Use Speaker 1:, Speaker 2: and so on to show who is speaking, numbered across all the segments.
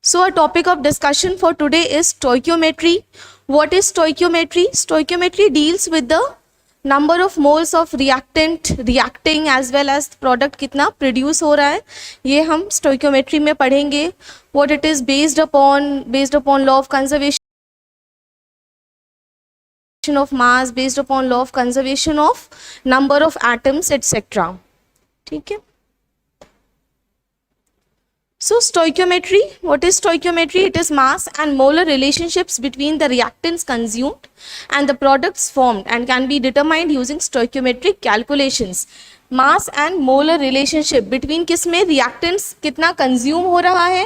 Speaker 1: So our topic of discussion for today is stoichiometry. What is stoichiometry? Stoichiometry deals with the number of moles of reactant reacting as well as product कितना produce हो रहा है, ये हम stoichiometry में पढ़ेंगे. What it is based upon law of conservation of mass, based upon law of conservation of number of atoms, etc. ठीक है. So stoichiometry, what is stoichiometry? It is mass and molar relationships between the reactants consumed and the products formed and can be determined using stoichiometric calculations. Mass and molar relationship between किसमें reactants कितना consume हो रहा है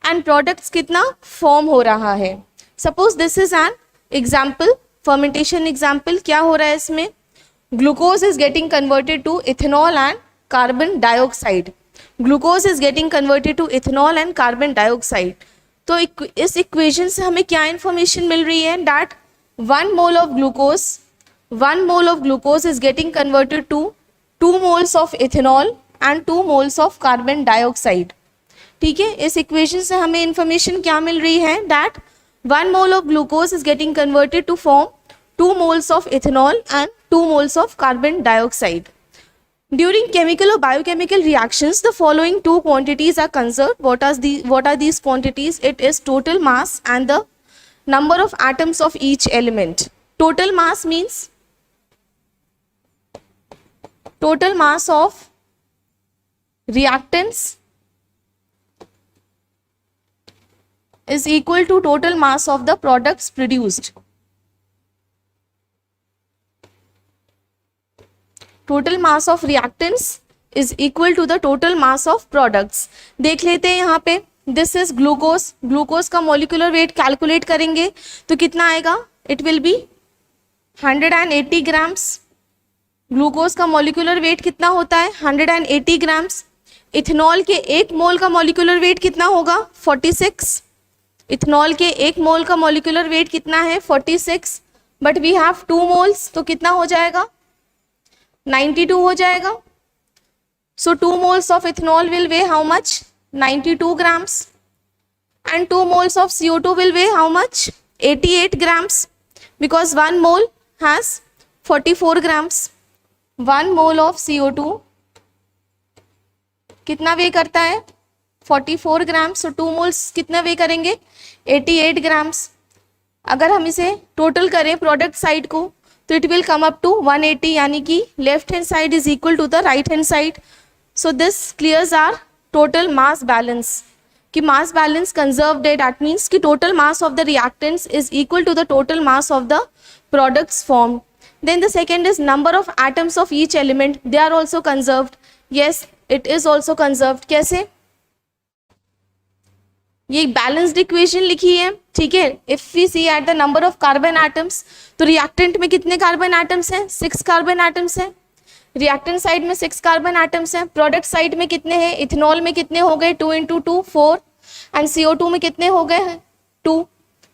Speaker 1: and products कितना form हो रहा है. Suppose this is an example, fermentation example. क्या हो रहा है इसमें? Glucose is getting converted to ethanol and carbon dioxide. Glucose is getting converted to ethanol and carbon dioxide. तो इस इक्वेशन से हमें क्या इंफॉर्मेशन मिल रही है? That 1 mole of glucose is getting converted to 2 moles of ethanol and 2 moles of carbon dioxide. ठीक है, इस इक्वेशन से हमें इंफॉर्मेशन क्या मिल रही है? That 1 mole of glucose is getting converted to form 2 moles of ethanol and 2 moles of carbon dioxide. During chemical or biochemical reactions, the following two quantities are conserved. What are these quantities? It is total mass and the number of atoms of each element. Total mass means total mass of reactants is equal to total mass of the products produced. Total mass of reactants is equal to the total mass of products. देख लेते हैं यहाँ पे. This is glucose. Glucose का molecular weight calculate करेंगे तो कितना आएगा? It will be 180 grams. Glucose का मॉलिक्यूलर वेट कितना होता है? 180 ग्राम्स. इथेनॉल के 1 मोल का मॉलिक्यूलर वेट कितना होगा? 46. इथेनॉल के 1 मोल का मॉलिक्यूलर वेट कितना है? 46. बट वी हैव 2 मोल्स, तो कितना हो जाएगा? 92 हो जाएगा. So 2 moles of ethanol will weigh how much? 92 grams. And 2 moles of CO2 will weigh how much? 88 grams. Because 1 mole has 44 grams. 1 mole of CO2 कितना weigh करता है? 44 grams. So 2 moles कितना weigh करेंगे? 88 grams. अगर हम इसे total करें product side को तो it will come up to 180, यानी कि left hand side is equal to the right hand side. So this clears our total mass balance. कि मास बैलेंस कंजर्व्ड है, दैट मीन्स कि total mass of the reactants is equal to the total mass of the products form. Then the second is number of atoms of each element. They are also conserved. Yes, it is also conserved. कैसे? ये एक balanced equation लिखी है. ठीक है, if we see at the number of carbon atoms, तो reactant में कितने कार्बन एटम्स हैं? 6 कार्बन एटम्स हैं. रिएक्टेंट साइड में 6 कार्बन एटम्स हैं. प्रोडक्ट साइड में कितने हैं? इथेनॉल में कितने हो गए? 2 × 2 4. एंड CO2 में कितने हो गए हैं? 2.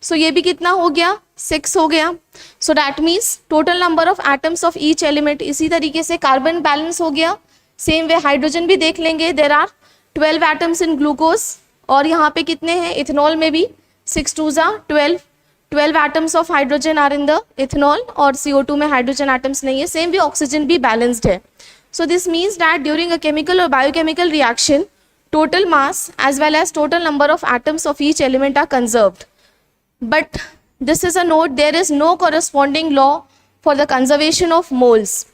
Speaker 1: सो ये भी कितना हो गया? 6 हो गया. So that means total number of atoms of each element. इसी तरीके से कार्बन बैलेंस हो गया. सेम वे हाइड्रोजन भी देख लेंगे. There are 12 atoms in glucose. और यहाँ पे कितने हैं? इथेनॉल में भी 6 × 2 = 12 atoms of hydrogen are in the ethanol. और CO2 में हाइड्रोजन एटम्स नहीं है. सेम भी ऑक्सीजन भी बैलेंस्ड है. So this means that during a chemical or biochemical reaction, total mass as well as total number of atoms of each element are conserved. But this is a note, there is no corresponding law for the conservation of moles.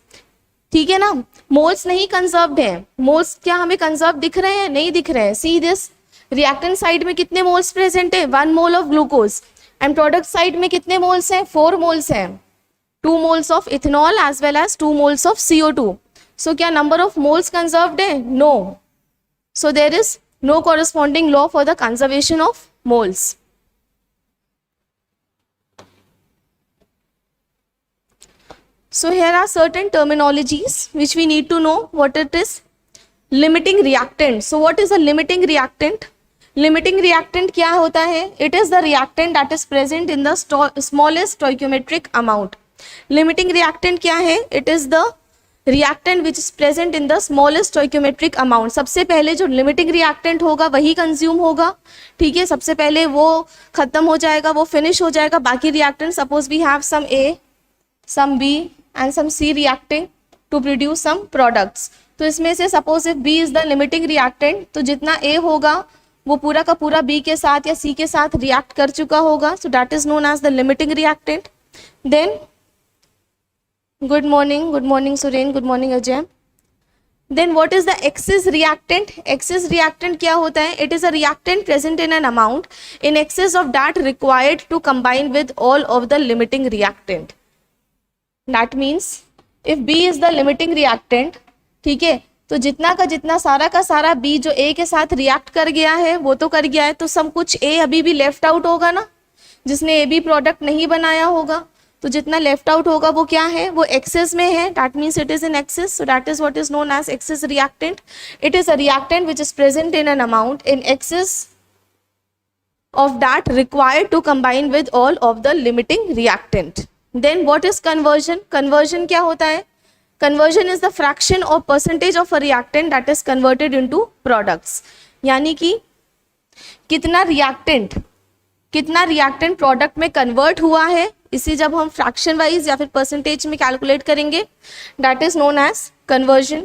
Speaker 1: ठीक है ना, moles नहीं conserved है. Moles क्या हमें conserve दिख रहे हैं? नहीं दिख रहे हैं. सी दिस, रिएक्टेंट साइड में कितने मोल्स प्रेजेंट है? 1 mole of glucose. And product side में कितने मोल्स हैं? 4 मोल्स हैं. 2 moles of ethanol as well as 2 moles of CO2. So क्या नंबर ऑफ मोल्स कंजर्व्ड है? No. So there is no corresponding law for the conservation of moles. So here are certain terminologies which we need to know what it is. Limiting reactant. So what is a limiting reactant? Limiting reactant क्या होता है? It is the reactant that is present in the smallest stoichiometric amount. Limiting reactant क्या है? It is the reactant which is present in the smallest stoichiometric amount, सबसे पहले जो limiting reactant होगा वही कंज्यूम होगा, ठीक है, सबसे पहले वो खत्म हो जाएगा, वो फिनिश हो जाएगा, बाकी reactant suppose we have some A, some B and some C reacting to produce some products. तो इसमें से suppose if B is the limiting reactant, तो जितना ए होगा वो पूरा का पूरा बी के साथ या सी के साथ रिएक्ट कर चुका होगा, so that is known as the limiting reactant. Then good morning Suren, good morning Ajay. Then what is the excess reactant? Excess reactant क्या होता है? It is a reactant present in an amount in excess of that required to combine with all of the limiting reactant. That means if B is the limiting reactant, ठीक है, तो जितना का जितना सारा का सारा B जो A के साथ रिएक्ट कर गया है वो तो कर गया है, तो सब कुछ A अभी भी लेफ्ट आउट होगा ना, जिसने AB प्रोडक्ट नहीं बनाया होगा, तो जितना लेफ्ट आउट होगा वो क्या है, वो एक्सेस में है, that means it is in excess, so that is what is known as excess reactant. It is a reactant which is present in an amount in excess of that required to combine with all of the limiting reactant. Then what is conversion? Conversion क्या होता है? Conversion is the fraction और percentage of a reactant that is converted into products, यानी कि कितना reactant product में convert हुआ है, इसे जब हम फ्रैक्शन वाइज या फिर परसेंटेज में कैलकुलेट करेंगे, that is known as conversion.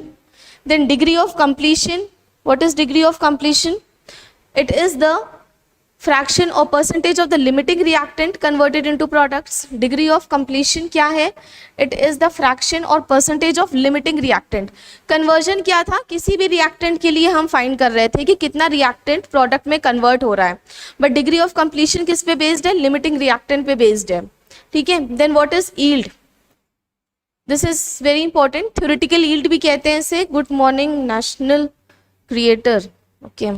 Speaker 1: Then degree of completion, what is degree of completion? It is the fraction और percentage of the limiting reactant converted into products. Degree of completion क्या है? It is the fraction और percentage of limiting reactant. Conversion क्या था? किसी भी reactant के लिए हम फाइंड कर रहे थे कि कितना रिएक्टेंट प्रोडक्ट में कन्वर्ट हो रहा है, बट डिग्री ऑफ कंप्लीशन किस पे बेस्ड है? लिमिटिंग रिएक्टेंट पे बेस्ड है, ठीक है। Then what is yield? This is very important, theoretical yield भी कहते हैं इसे। Good morning national creator, okay.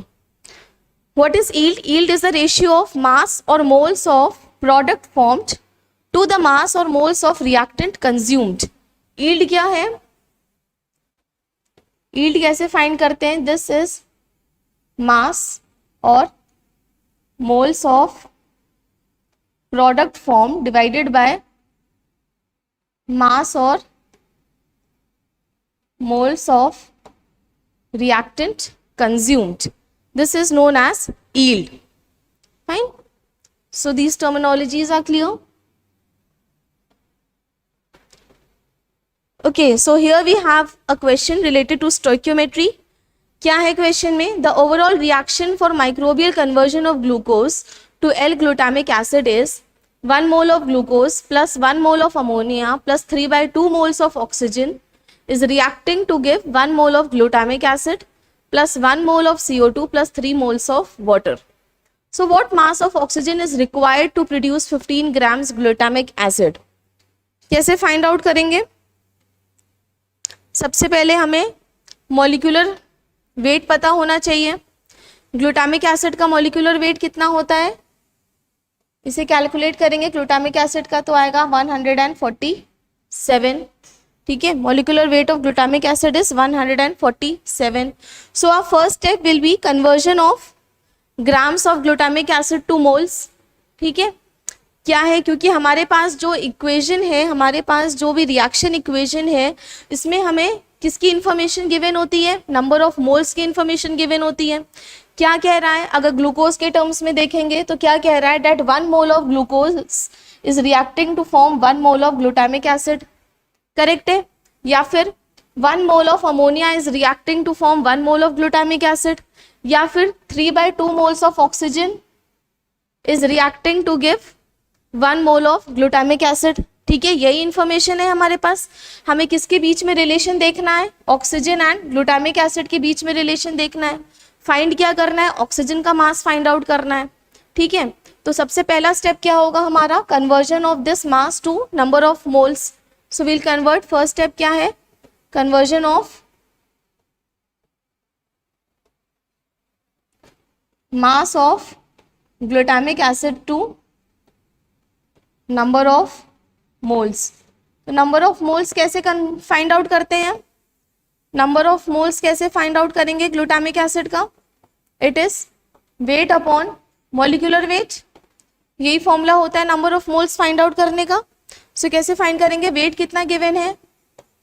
Speaker 1: What is yield? Yield is the ratio of mass or moles of product formed to the mass or moles of reactant consumed. Yield क्या है? Yield कैसे find करते हैं? This is mass or moles of product form divided by mass or moles of reactant consumed. This is known as yield. Fine. So these terminologies are clear. Okay, so here we have a question related to stoichiometry. क्या है question में? The overall reaction for microbial conversion of glucose to L-glutamic acid is 1 mole of glucose plus 1 mole of ammonia plus 3/2 moles of oxygen is reacting to give 1 mole of glutamic acid plus 1 mole of CO2 plus 3 moles of water. So what mass of oxygen is required to produce 15 grams glutamic acid? कैसे find out करेंगे? सबसे पहले हमें molecular weight पता होना चाहिए। Glutamic acid का molecular weight कितना होता है? इसे कैलकुलेट करेंगे ग्लूटामिक एसिड का, तो आएगा 147, ठीक है। Molecular weight of glutamic acid is 147. So our first step will be conversion of grams of glutamic acid to moles, ठीक है। क्या है? क्योंकि हमारे पास जो इक्वेशन है, हमारे पास जो भी रिएक्शन इक्वेशन है, इसमें हमें किसकी इंफॉर्मेशन गिवन होती है? नंबर ऑफ मोल्स की इंफॉर्मेशन गिवन होती है। क्या कह रहा है? अगर ग्लूकोज के टर्म्स में देखेंगे तो क्या कह रहा है? That 1 mole of glucose is reacting to form 1 mole of glutamic acid, correct है। या फिर 1 mole of ammonia is reacting to form 1 mole of glutamic acid, या फिर 3/2 moles of oxygen is reacting to give 1 mole of glutamic acid, ठीक है। यही information है हमारे पास। हमें किसके बीच में रिलेशन देखना है? ऑक्सीजन एंड ग्लूटामिक एसिड के बीच में रिलेशन देखना है। फाइंड क्या करना है? ऑक्सीजन का मास फाइंड आउट करना है, ठीक है। तो सबसे पहला स्टेप क्या होगा हमारा? Conversion of this mass to number of moles. So will convert, first step क्या है? Conversion of mass of glutamic acid to number of moles. तो नंबर ऑफ मोल्स कैसे फाइंड आउट करते हैं? नंबर ऑफ मोल्स कैसे find out करेंगे glutamic acid का? It is weight upon molecular weight, यही फॉर्मूला होता है number of moles find out करने का। सो कैसे फाइंड करेंगे? वेट कितना गिवन है?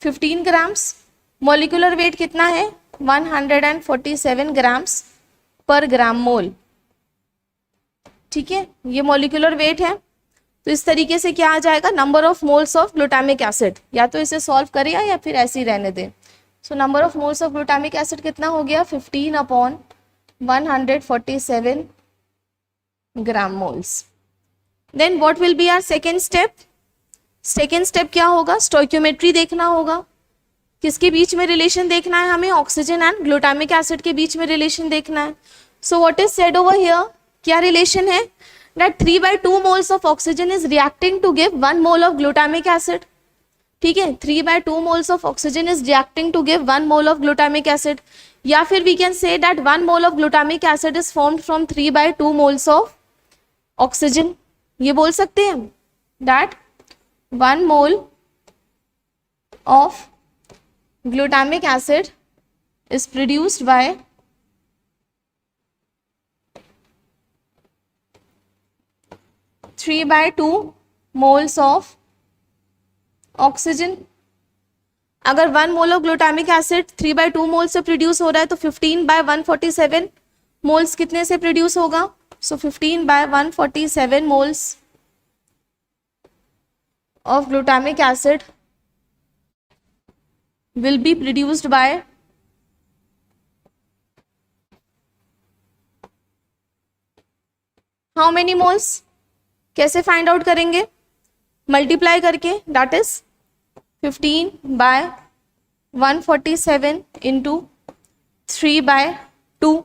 Speaker 1: 15 ग्राम्स। मॉलिक्यूलर वेट कितना है 147 ग्राम्स पर ग्राम मोल। ठीक है, ये मॉलिक्यूलर वेट है। तो इस तरीके से क्या आ जाएगा, number of moles of glutamic acid. या तो इसे सॉल्व करें या फिर ऐसे ही रहने दें। So number of moles of glutamic acid कितना हो गया 15/147 gram moles. Then what will be our second step. Second step क्या होगा, स्टोइक्योमेट्री देखना होगा। किसके बीच में रिलेशन देखना है हमें, ऑक्सीजन एंड ग्लूटामिक एसिड के बीच में रिलेशन देखना है। So what is said over here, क्या रिलेशन है, that 3/2 moles of oxygen is reacting to give 1 mole of glutamic acid. ठीक है, 3/2 moles of oxygen is reacting to give 1 mole of glutamic acid. या फिर we can say that 1 mole of glutamic acid is formed from 3/2 moles of oxygen. ये बोल सकते हैं that 1 mole of glutamic acid is produced by 3/2 moles of oxygen. अगर 1 mole of glutamic acid 3/2 मोल से produce हो रहा है तो 15/147 मोल्स कितने से प्रोड्यूस होगा, सो 15/147 moles of glutamic acid will be produced by how many moles. कैसे फाइंड आउट करेंगे, मल्टीप्लाई करके, दैट इज 15/147 इंटू 3/2।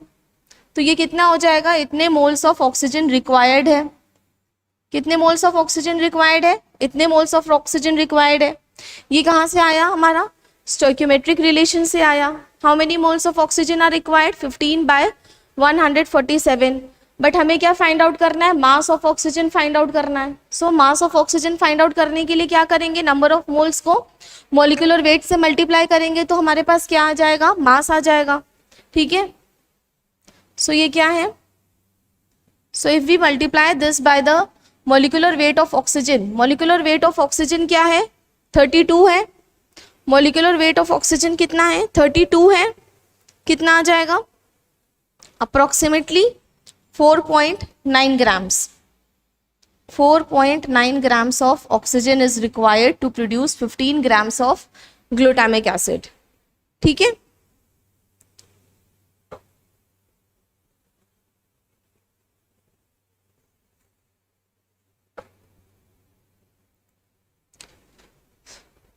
Speaker 1: तो ये कितना हो जाएगा, इतने मोल्स ऑफ ऑक्सीजन रिक्वायर्ड है। कितने मोल्स ऑफ ऑक्सीजन रिक्वायर्ड है, इतने मोल्स ऑफ ऑक्सीजन रिक्वायर्ड है। ये कहाँ से आया, हमारा स्टोइक्योमेट्रिक रिलेशन से आया। How many moles of oxygen are required, 15/147। But हमें क्या फाइंड आउट करना है, mass of oxygen find out करना है। So mass of oxygen find out करने के लिए क्या करेंगे, नंबर ऑफ मोल्स को मॉलिक्यूलर वेट से मल्टीप्लाई करेंगे तो हमारे पास क्या आ जाएगा, मास आ जाएगा। ठीक है, सो ये क्या है, so if we multiply this by the molecular weight of oxygen, molecular weight of oxygen क्या है 32 है। मॉलिक्यूलर वेट ऑफ ऑक्सीजन कितना है 32 है, कितना आ जाएगा approximately 4.9 grams. 4.9 grams of oxygen is required to produce 15 grams of glutamic acid. ठीक है,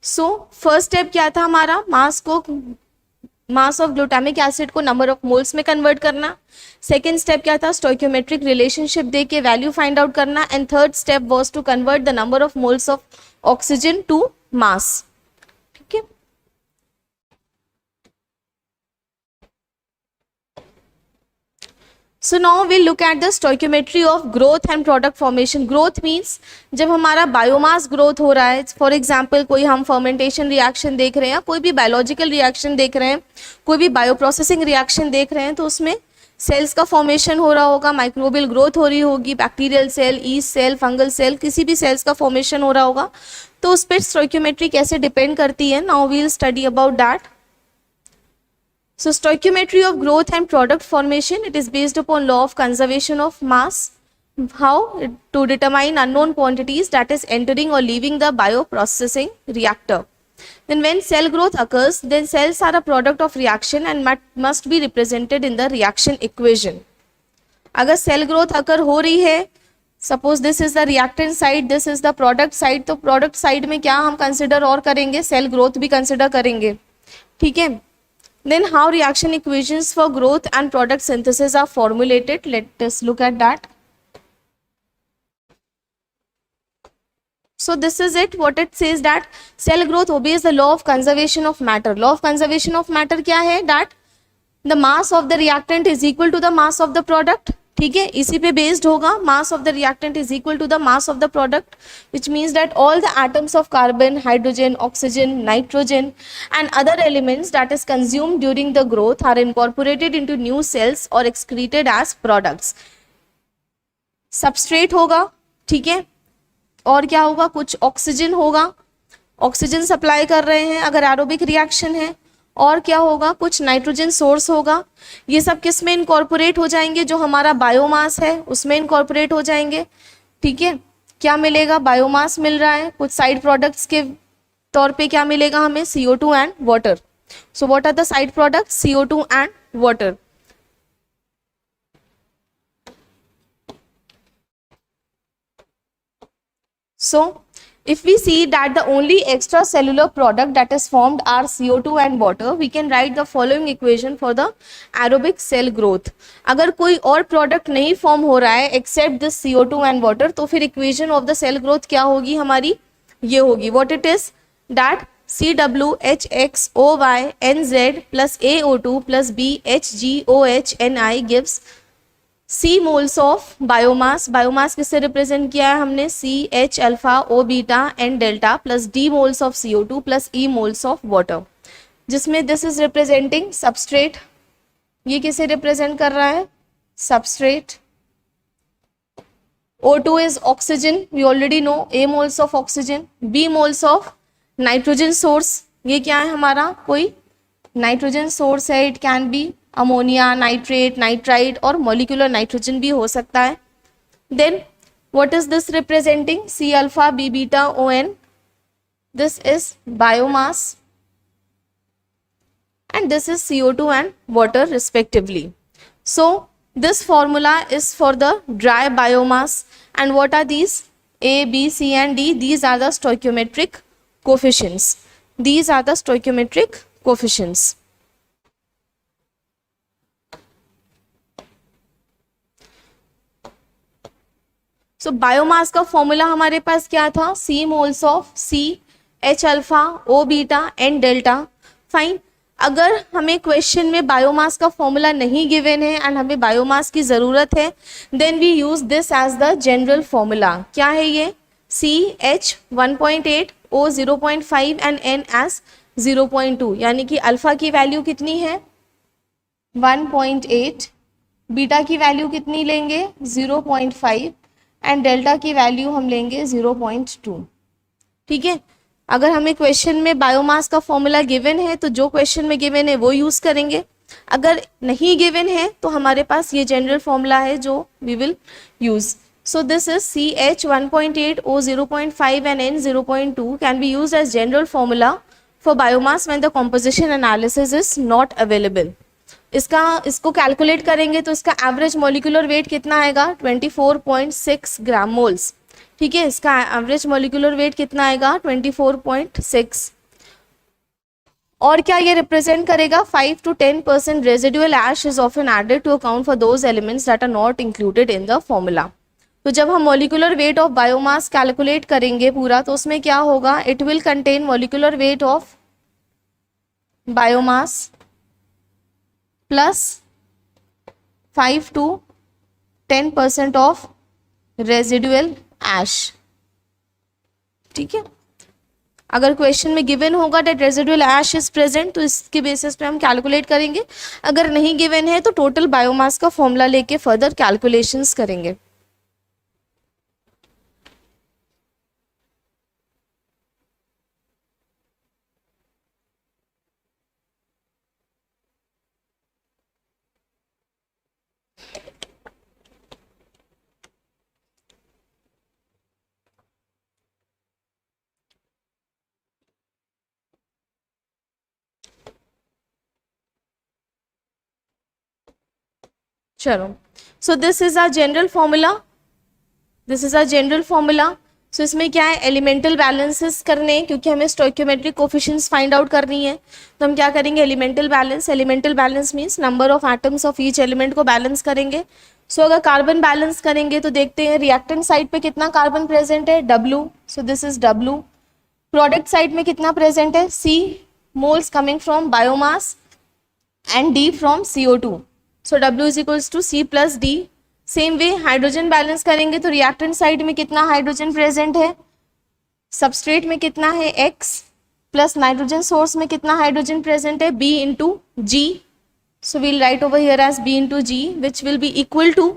Speaker 1: सो फर्स्ट स्टेप क्या था हमारा, मास ऑफ ग्लूटामिक एसिड को नंबर ऑफ मोल्स में कन्वर्ट करना। सेकेंड स्टेप क्या था, स्टोइक्योमेट्रिक रिलेशनशिप दे के वैल्यू फाइंड आउट करना। And third step was to convert the number of moles of oxygen to mass. ठीक है, so now we look at the stoichiometry of growth and product formation. Growth means जब हमारा biomass growth हो रहा है, for example कोई हम fermentation reaction देख रहे हैं, कोई भी बायोलॉजिकल रिएक्शन देख रहे हैं, कोई भी बायो प्रोसेसिंग रिएक्शन देख रहे हैं, तो उसमें सेल्स का फॉर्मेशन हो रहा होगा, माइक्रोबियल ग्रोथ हो रही होगी, bacterial cell, yeast cell, fungal cell, किसी भी सेल्स का फॉर्मेशन हो रहा होगा। तो उस पर स्टोइक्योमेट्री कैसे डिपेंड करती है, now we will study about that. So stoichiometry of growth and product formation, it is based upon law of conservation of mass. How? To determine unknown quantities that is entering or leaving the bioprocessing reactor. Then when cell growth occurs, then cells are a product of reaction and must be represented in the reaction equation. अगर cell growth occur हो रही है, suppose this is the reactant side, this is the product side, तो product side में क्या हम consider और करेंगे, cell growth भी consider करेंगे। ठीक है, then how reaction equations for growth and product synthesis are formulated, let us look at that. So this is it, what it says that cell growth obeys the law of conservation of matter. Law of conservation of matter क्या है, that the mass of the reactant is equal to the mass of the product. ठीक है, इसी पे based होगा, mass of the reactant is equal to the mass of the product, which means that all the atoms of carbon, hydrogen, oxygen, nitrogen and other elements that is consumed during the growth are incorporated into new cells or excreted as products. substrate होगा, ठीक है, और क्या होगा, कुछ oxygen होगा, oxygen supply कर रहे हैं अगर एरोबिक रिएक्शन है, और क्या होगा, कुछ नाइट्रोजन सोर्स होगा। ये सब किस में इनकॉर्पोरेट हो जाएंगे, जो हमारा बायोमास है उसमें इनकॉर्पोरेट हो जाएंगे। ठीक है, क्या मिलेगा, बायोमास मिल रहा है, कुछ साइड प्रोडक्ट्स के तौर पे क्या मिलेगा हमें, CO2 and water. So what are the side products, CO2 and water. So if we see that the only extracellular product that is formed are CO2 and water, we can write the following equation for the aerobic cell growth. अगर कोई और product नहीं form हो रहा है accept this CO2 and water, तो फिर equation of the cell growth क्या होगी हमारी, ये होगी, what it is, that CWHXOYNZ plus AO2 plus BHGOHNI gives C moles of biomass. Biomass किससे रिप्रेजेंट किया है हमने, CH alpha O beta and delta plus D moles of CO2 plus E moles of water, जिसमें this is representing substrate. ये किसे represent कर रहा है, substrate. O2 is oxygen, we already know, A moles of oxygen, B moles of nitrogen source. ये क्या है हमारा, कोई नाइट्रोजन सोर्स है, it can be ammonia, nitrate, nitrite और मॉलिक्यूलर नाइट्रोजन भी हो सकता है। Then what is this representing, C alpha B beta ON, this is biomass and this is CO2 and water respectively. So this formula is for the dry biomass, and what are these, A, B, C and D, these are the stoichiometric coefficients. These are the stoichiometric coefficients. So biomass का formula हमारे पास क्या था, C moles of C H alpha O beta and delta. Fine, अगर हमें question में biomass का formula नहीं given है एंड हमें बायोमास की ज़रूरत है, then we use this as the general formula. क्या है ये, CH 1.8 O 0.5 and N as 0.2, यानी कि अल्फा की वैल्यू कितनी है 1.8, बीटा की वैल्यू कितनी लेंगे 0.5 एंड डेल्टा की वैल्यू हम लेंगे 0.2। ठीक है, अगर हमें क्वेश्चन में बायोमास का फॉर्मूला गिवन है तो जो क्वेश्चन में गिवन है वो यूज़ करेंगे, अगर नहीं गिवन है तो हमारे पास ये जनरल फॉर्मूला है जो we will use. So this is CH 1.8 O 0.5 and N 0.2 can be used as general formula for biomass when the composition analysis is not available. इसको कैलकुलेट करेंगे तो इसका एवरेज मॉलिक्यूलर वेट कितना आएगा 24.6 ग्राम moles. ठीक है, इसका एवरेज मॉलिक्यूलर वेट कितना आएगा 24.6। और क्या ये रिप्रेजेंट करेगा 5 to 10% residual ash is often added to account for those elements that are not included in the formula. तो जब हम molecular weight of biomass calculate करेंगे पूरा, तो उसमें क्या होगा, it will contain molecular weight of biomass plus 5 to 10% of residual ash. ठीक है, अगर क्वेश्चन में गिवन होगा that residual ash is present तो इसके बेसिस पे हम कैलकुलेट करेंगे, अगर नहीं गिवन है तो टोटल बायोमास का फॉर्मूला लेके फर्दर कैलकुलेशंस करेंगे। चलो, so this is our general formula, this is our general formula. So इसमें क्या है, एलिमेंटल बैलेंसेस करने, क्योंकि हमें स्टोइकियोमेट्रिक कोफिशिएंट्स फाइंड आउट करनी है, तो हम क्या करेंगे, elemental balance. Elemental balance means number of atoms of each element को बैलेंस करेंगे। सो अगर कार्बन बैलेंस करेंगे तो देखते हैं रिएक्टेंट साइड पे कितना कार्बन प्रेजेंट है, W, so this is W। Product side में कितना प्रेजेंट है, C moles coming from biomass and D from CO2, so W is equals to C plus D। Same way hydrogen balance करेंगे तो reactant side में कितना hydrogen present है, substrate में कितना है X, प्लस नाइट्रोजन सोर्स में कितना हाइड्रोजन प्रेजेंट है B into G। So we'll write over here as B into G which will be equal to,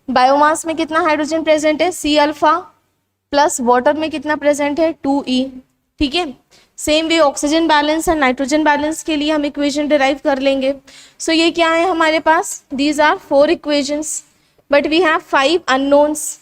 Speaker 1: biomass में कितना हाइड्रोजन प्रेजेंट है C अल्फा, प्लस वाटर में कितना प्रेजेंट है 2E। ठीक है। सेम वे ऑक्सीजन बैलेंस और नाइट्रोजन बैलेंस के लिए हम इक्वेशन डिराइव कर लेंगे। सो ये क्या है हमारे पास, these are 4 equations but we have 5 unknowns.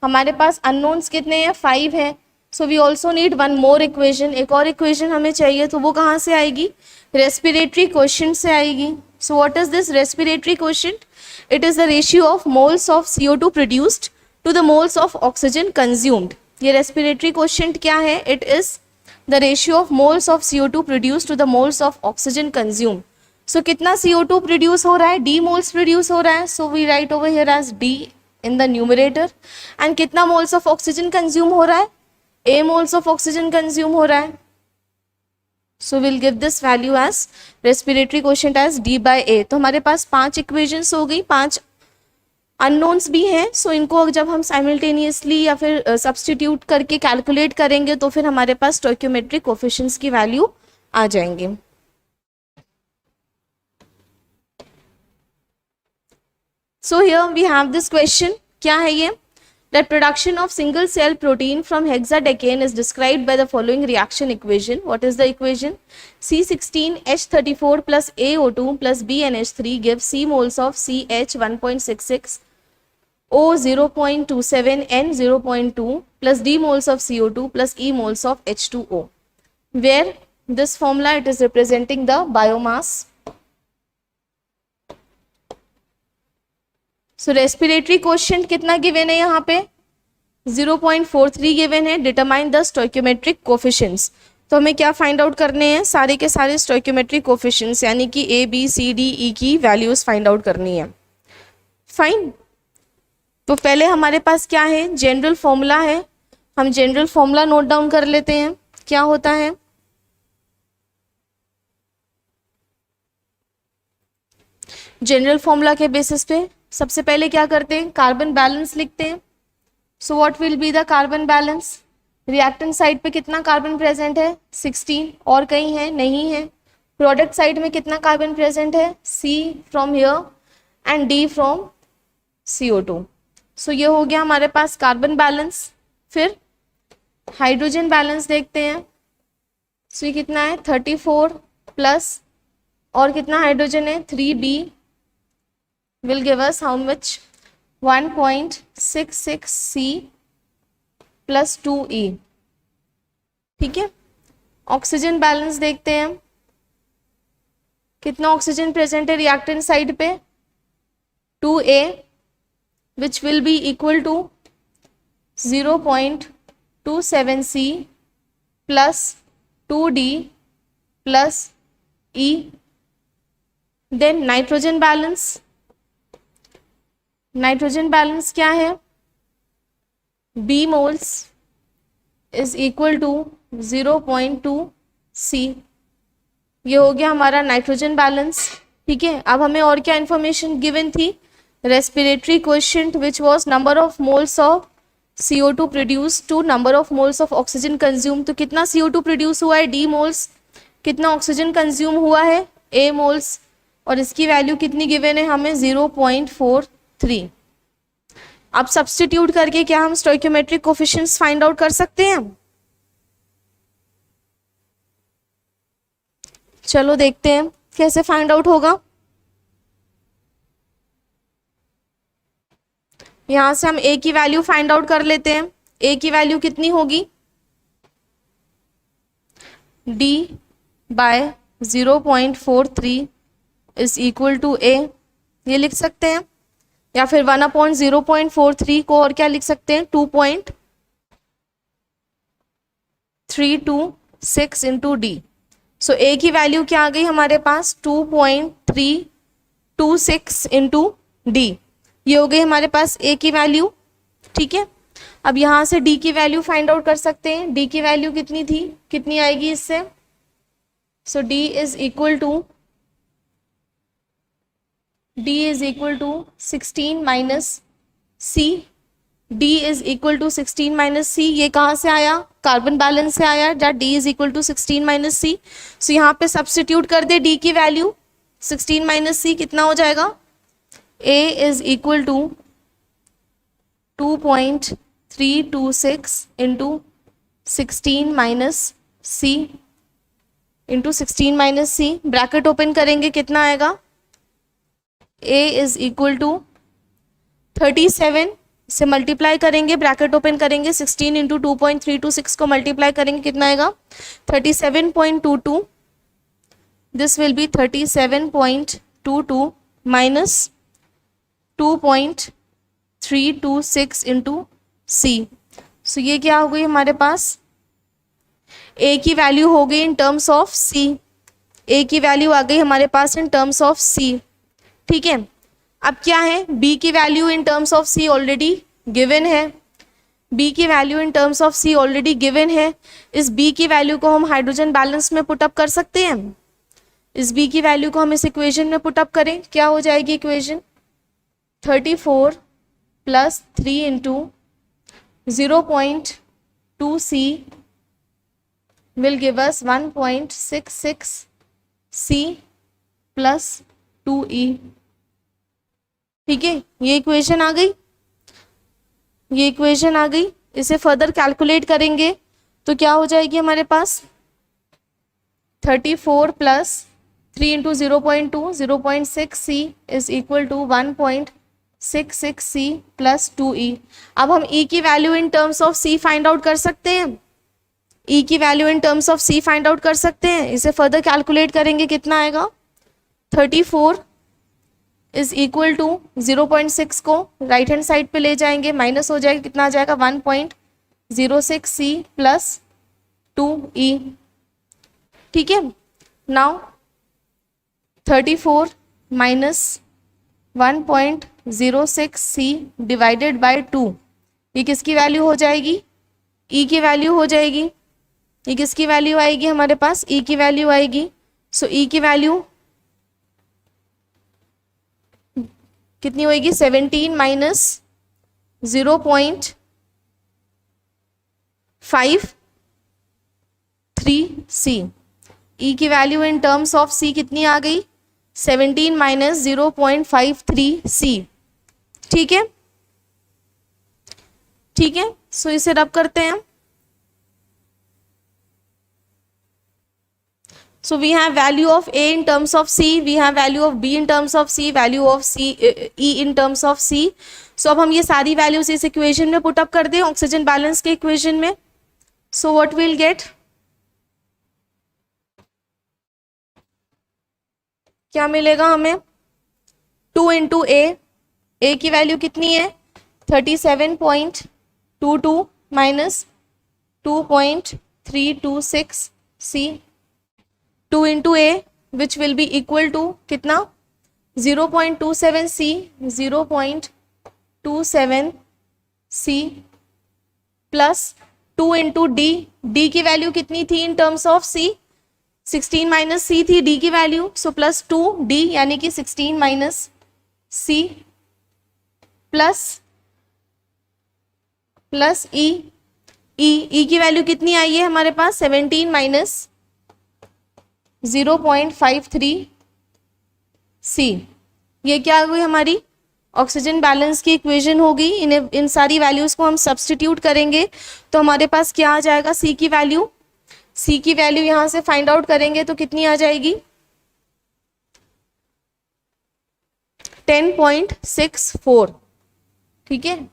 Speaker 1: हमारे पास अननोन्स कितने हैं, 5 हैं। So we also need one more equation, एक और इक्वेशन हमें चाहिए। तो वो कहाँ से आएगी, रेस्पिरेटरी क्वोशिएंट से आएगी। So what is this respiratory quotient, it is the ratio of moles of CO2 produced to the moles of oxygen consumed. ये रेस्पिरेटरी क्वोशिएंट क्या है, it is the ratio of moles of CO2 produced to the moles of oxygen consumed. So कितना CO2 produce हो रहा है, D moles produce हो रहा है। So we write over here as D in the numerator। And कितना moles of oxygen consume हो रहा है, A moles of oxygen consume हो रहा है। So will give this value as respiratory quotient as D/A। तो हमारे पास 5 इक्वेशंस हो गई, 5 अननोन्स भी हैं। सो इनको जब हम साइमल्टेनियसली या फिर सब्सटीट्यूट करके कैलकुलेट करेंगे तो फिर हमारे पास स्टोइकियोमेट्रिक कोफिशिएंट्स की वैल्यू आ जाएंगे। So here we have this question, क्या है ये, that production of single cell protein from hexadecane is described by the following reaction equation. What is the equation, C16H34 plus AO2 plus BNH3 gives C moles of CH 1.66 O 0.27 N 0.2 plus D moles of CO2 plus E moles of H2O, where this formula it is representing the biomass. So respiratory quotient कितना given है यहाँ पे, 0.43 given है। Determine the stoichiometric coefficients. तो हमें क्या find out करने हैं, सारे के सारे स्टोइकियोमेट्रिक कोफिशिएंट्स यानी कि A B C D E की वैल्यूज फाइंड आउट करनी है। फाइन, तो पहले हमारे पास क्या है, जनरल फॉर्मूला है। हम जनरल फॉर्मूला नोट डाउन कर लेते हैं, क्या होता है, जनरल फॉर्मूला के बेसिस पे सबसे पहले क्या करते हैं, कार्बन बैलेंस लिखते हैं। So what will be the carbon balance, reactant side पे कितना कार्बन प्रेजेंट है, 16, और कहीं है नहीं है। प्रोडक्ट साइड में कितना कार्बन प्रेजेंट है, C from here and D from CO2। सो ये हो गया हमारे पास कार्बन बैलेंस। फिर हाइड्रोजन बैलेंस देखते हैं। सो ये कितना है, 34 प्लस और कितना हाइड्रोजन है, 3B will give us how much, 1.66 C plus 2E। ठीक है, ऑक्सीजन बैलेंस देखते हैं, कितना ऑक्सीजन प्रेजेंट है रिएक्टेंट साइड पे, 2A which will be equal to 0.27 C plus 2D plus E। देन नाइट्रोजन बैलेंस, नाइट्रोजन बैलेंस क्या है, B moles is equal to 0.2 C। ये हो गया हमारा नाइट्रोजन बैलेंस। ठीक है, अब हमें और क्या इन्फॉर्मेशन गिवन थी, respiratory quotient which was number of moles of CO2 produce to number of moles of oxygen consume. तो कितना CO2 प्रोड्यूस हुआ है, D मोल्स, कितना ऑक्सीजन कंज्यूम हुआ है, A मोल्स, और इसकी वैल्यू कितनी गिवन है हमें, 0.43। अब सब्स्टिट्यूट करके क्या हम स्टोइकियोमेट्रिक कोफिशिएंट्स फाइंड आउट कर सकते हैं। चलो देखते हैं कैसे फाइंड आउट होगा। यहां से हम A की वैल्यू फाइंड आउट कर लेते हैं। A की वैल्यू कितनी होगी, D by 0.43 is equal to A, ये लिख सकते हैं, या फिर 1/0.43 को और क्या लिख सकते हैं, 2.326 इंटू D। सो A की वैल्यू क्या आ गई हमारे पास, 2.326 इंटू D। ये हो गई हमारे पास A की वैल्यू। ठीक है, अब यहाँ से D की वैल्यू फाइंड आउट कर सकते हैं। D की वैल्यू कितनी थी, कितनी आएगी इससे, सो D is equal to, D is equal to 16 minus C। D is equal to 16 minus C, ये कहाँ से आया, कार्बन बैलेंस से आया, जहाँ D is equal to 16 minus C। सो यहाँ पे सब्स्टिट्यूट कर दे D की वैल्यू, 16 minus C कितना हो जाएगा, A is equal to 2.326 into 16 minus C into 16 minus C, bracket open करेंगे कितना आएगा, ए इज इक्वल टू 37 से मल्टीप्लाई करेंगे, ब्रैकेट ओपन करेंगे, 16 इंटू 2.326 को मल्टीप्लाई करेंगे कितना आएगा 37.22, this will be 37.22 minus 2.326 into C. So ये क्या हो गई हमारे पास, ए की वैल्यू हो गई इन टर्म्स ऑफ सी, ए की वैल्यू आ गई हमारे पास इन टर्म्स ऑफ सी। ठीक है, अब क्या है, बी की value in terms of C already given है, बी की value in terms of C already given है। इस बी की वैल्यू को हम हाइड्रोजन बैलेंस में पुटअप कर सकते हैं, इस बी की वैल्यू को हम इस इक्वेशन में पुटअप करें, क्या हो जाएगी equation, 34 plus 3 into 0.2 C will give us 1.66 C plus 2E। ठीक है, ये इक्वेशन आ गई, ये इक्वेशन आ गई। इसे फर्दर कैलकुलेट करेंगे तो क्या हो जाएगी हमारे पास, 34 plus 3 into 0.2 0.6 C is equal to 1.66 C plus 2E। अब हम E की value in terms of C find out कर सकते हैं, E की value in terms of C find out कर सकते हैं। इसे फर्दर कैलकुलेट करेंगे कितना आएगा, 34 इज इक्वल टू 0.6 को राइट हैंड साइड पे ले जाएंगे, माइनस हो जाएगा, कितना आ जाएगा 1.06 C प्लस 2E। ठीक है, now 34 minus 1.06 C divided by 2, ये किसकी वैल्यू हो जाएगी, E की वैल्यू हो जाएगी। ये किसकी वैल्यू आएगी हमारे पास, E की वैल्यू आएगी। सो E की वैल्यू कितनी होएगी, 17 माइनस 0.53 C। E की value in terms of C कितनी आ गई, 17 माइनस 0.53 C। ठीक है, ठीक है, सो इसे रब करते हैं। So we have value of A in terms of C, we have value of B in terms of C, value of C E in terms of C। So अब हम ये सारी वैल्यूज इस इक्वेशन में पुट अप कर दें, oxygen balance के equation में। So what we'll get, क्या मिलेगा हमें, 2 इंटू ए की वैल्यू कितनी है 37.22 minus 2.326 C, 2 into A which will be equal to कितना 0.27 C, 0.27 C plus 2 into D की वैल्यू कितनी थी in terms of C, 16 minus C थी D की वैल्यू, सो प्लस 2D यानी कि 16 माइनस C प्लस E की वैल्यू कितनी आई है हमारे पास 17 माइनस 0.53 C। ये क्या हुई हमारी ऑक्सीजन बैलेंस की इक्वेशन होगी। इन सारी वैल्यूज को हम सब्स्टिट्यूट करेंगे तो हमारे पास क्या आ जाएगा, C की वैल्यू, C की वैल्यू यहां से फाइंड आउट करेंगे तो कितनी आ जाएगी 10.64। ठीक है,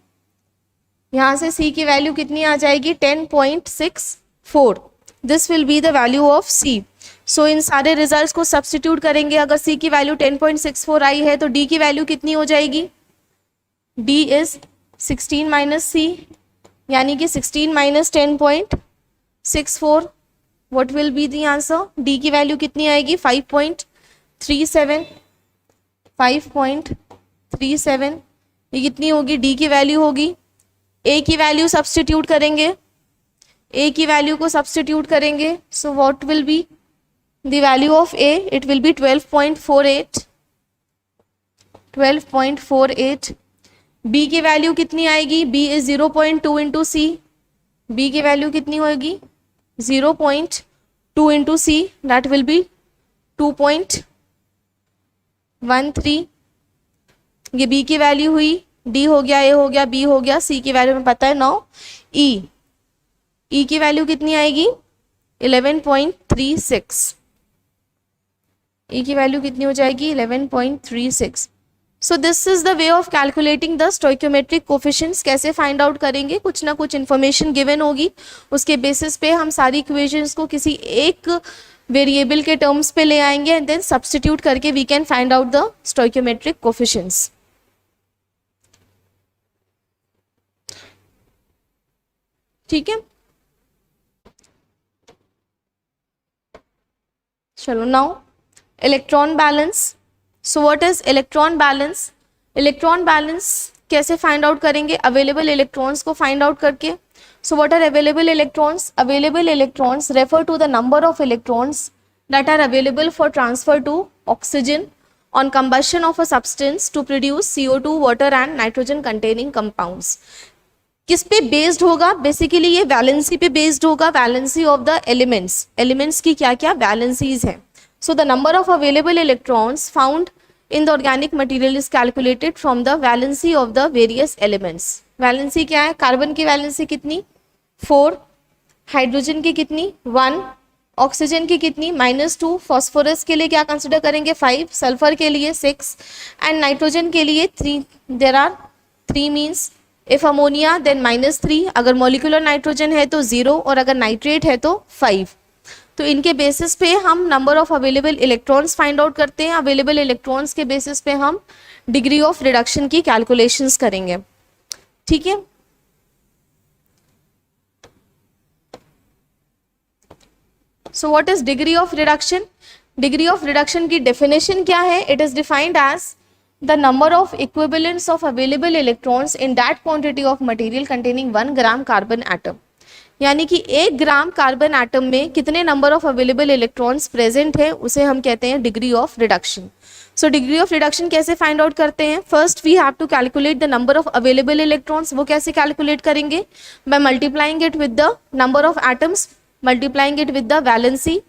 Speaker 1: यहां से C की वैल्यू कितनी आ जाएगी 10.64, this will be the value of C। सो इन सारे रिजल्ट्स को सब्स्टिट्यूट करेंगे, अगर C की वैल्यू 10.64 आई है तो D की वैल्यू कितनी हो जाएगी, D इज 16 माइनस C यानी कि 16 minus 10.64, what will be the answer, D की वैल्यू कितनी आएगी 5.37, ये कितनी होगी D की वैल्यू होगी। A की वैल्यू सब्स्टिट्यूट करेंगे, A की वैल्यू को सब्स्टिट्यूट करेंगे, so what will B the value of A, it will be 12.48। B की वैल्यू कितनी आएगी, B is 0.2 into C, B की वैल्यू कितनी होगी 0.2 into C, that will be 2.13। ये B की वैल्यू हुई, D हो गया, A हो गया, B हो गया, C की वैल्यू में पता है 9। E की वैल्यू कितनी आएगी 11.36, E की वैल्यू कितनी हो जाएगी 11.36। So this is the way of calculating the stoichiometric coefficients. कैसे फाइंड आउट करेंगे, कुछ ना कुछ इन्फॉर्मेशन गिवन होगी, उसके बेसिस पे हम सारी इक्वेशंस को किसी एक वेरिएबल के टर्म्स पे ले आएंगे एंड देन सब्स्टिट्यूट करके we can find out the stoichiometric coefficients. ठीक है, चलो now electron balance. So what is electron balance? Electron balance कैसे फाइंड आउट करेंगे? अवेलेबल इलेक्ट्रॉन्स को फाइंड आउट करके। So what are available electrons? Available electrons refer to the number of electrons that are available for transfer to oxygen on combustion of a substance to produce CO2, water and nitrogen containing compounds। किस पे based होगा? Basically ये valency पे based होगा, valency of the elements. Elements की क्या क्या valencies हैं। So the number of available electrons found in the organic material is calculated from the valency of the various elements. Valency क्या है? कार्बन की वैलेंसी कितनी? 4, हाइड्रोजन की कितनी? 1, ऑक्सीजन की कितनी? -2, फॉस्फोरस के लिए क्या कंसिडर करेंगे? 5, सल्फर के लिए 6 एंड नाइट्रोजन के लिए 3। There are 3 means if ammonia then -3, अगर मॉलिक्यूलर नाइट्रोजन है तो 0 और अगर नाइट्रेट है तो 5। तो इनके बेसिस पे हम number of available electrons find out करते हैं। अवेलेबल इलेक्ट्रॉन्स के बेसिस पे हम डिग्री ऑफ रिडक्शन की कैलकुलेशंस करेंगे। ठीक है, so what is degree of reduction? Degree of reduction की डेफिनेशन क्या है? It is defined as the number of equivalents of available electrons in that quantity of material containing 1 gram carbon atom. यानी कि 1 gram carbon atom में कितने number of available electrons present है, उसे हम कहते हैं degree of reduction. So degree of reduction कैसे फाइंड आउट करते हैं? First we have to calculate the number of available electrons. वो कैसे कैलकुलेट करेंगे? By multiplying it with the number of atoms, multiplying it with the valency.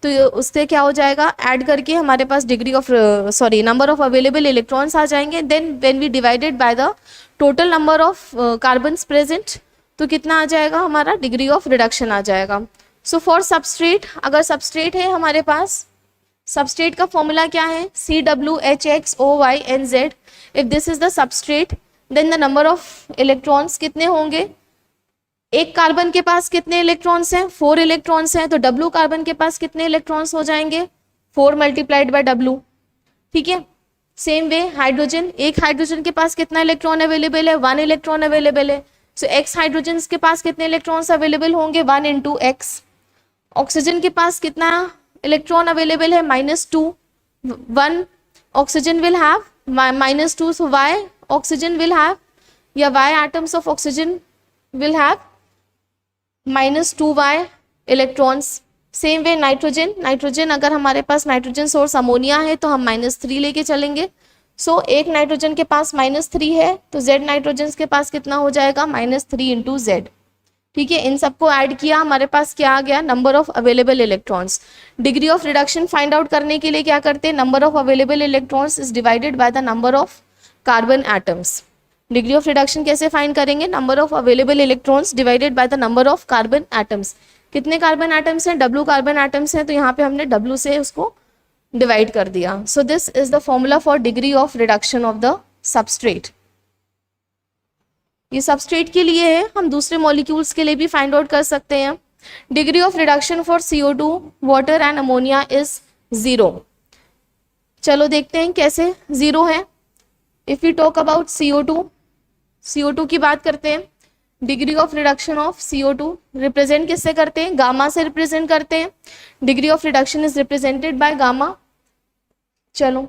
Speaker 1: तो उससे क्या हो जाएगा? ऐड करके हमारे पास degree of number of available electrons आ जाएंगे। Then when we divided by the total number of carbons present, तो कितना आ जाएगा? हमारा डिग्री ऑफ रिडक्शन आ जाएगा। सो फॉर सबस्ट्रेट, अगर सबस्ट्रेट है हमारे पास, सबस्ट्रेट का फॉर्मूला क्या है? CWHXOYNZ। If this is the substrate then the number of electrons कितने होंगे? एक कार्बन के पास कितने इलेक्ट्रॉन्स हैं? 4 इलेक्ट्रॉन्स हैं। तो W कार्बन के पास कितने इलेक्ट्रॉन्स हो जाएंगे? 4 मल्टीप्लाइड बाय W। ठीक है, सेम वे हाइड्रोजन, एक हाइड्रोजन के पास कितना इलेक्ट्रॉन अवेलेबल है? 1 इलेक्ट्रॉन अवेलेबल है। सो X हाइड्रोजन के पास कितने इलेक्ट्रॉन्स अवेलेबल होंगे? 1 × X। ऑक्सीजन के पास कितना इलेक्ट्रॉन अवेलेबल है? -2। 1 oxygen will have -2, so Y oxygen will have, या Y atoms of oxygen will have -2Y electrons. Same way nitrogen, nitrogen अगर हमारे पास नाइट्रोजन सोर्स अमोनिया है तो हम -3 लेके चलेंगे। सो एक नाइट्रोजन के पास -3 है तो Z नाइट्रोजन के पास कितना हो जाएगा? -3 × Z। ठीक है, इन सबको ऐड किया, हमारे पास क्या आ गया? Number of available electrons. Degree of reduction find out करने के लिए क्या करते हैं? Number of available electrons is divided by the number of carbon atoms. Degree of reduction कैसे फाइंड करेंगे? Number of available electrons divided by the number of carbon atoms. कितने carbon atoms हैं? W कार्बन एटम्स हैं, तो यहाँ पे हमने W से उसको डिवाइड कर दिया। सो this is the formula for degree of reduction of the substrate. ये सबस्ट्रेट के लिए है, हम दूसरे मॉलिक्यूल्स के लिए भी फाइंड आउट कर सकते हैं। Degree of reduction for CO2, water and ammonia is 0। चलो देखते हैं कैसे 0 है। If you talk about CO2 की बात करते हैं। Degree of reduction of CO2 represent किससे करते हैं? गामा से रिप्रेजेंट करते हैं। Degree of reduction is represented by gamma. चलो,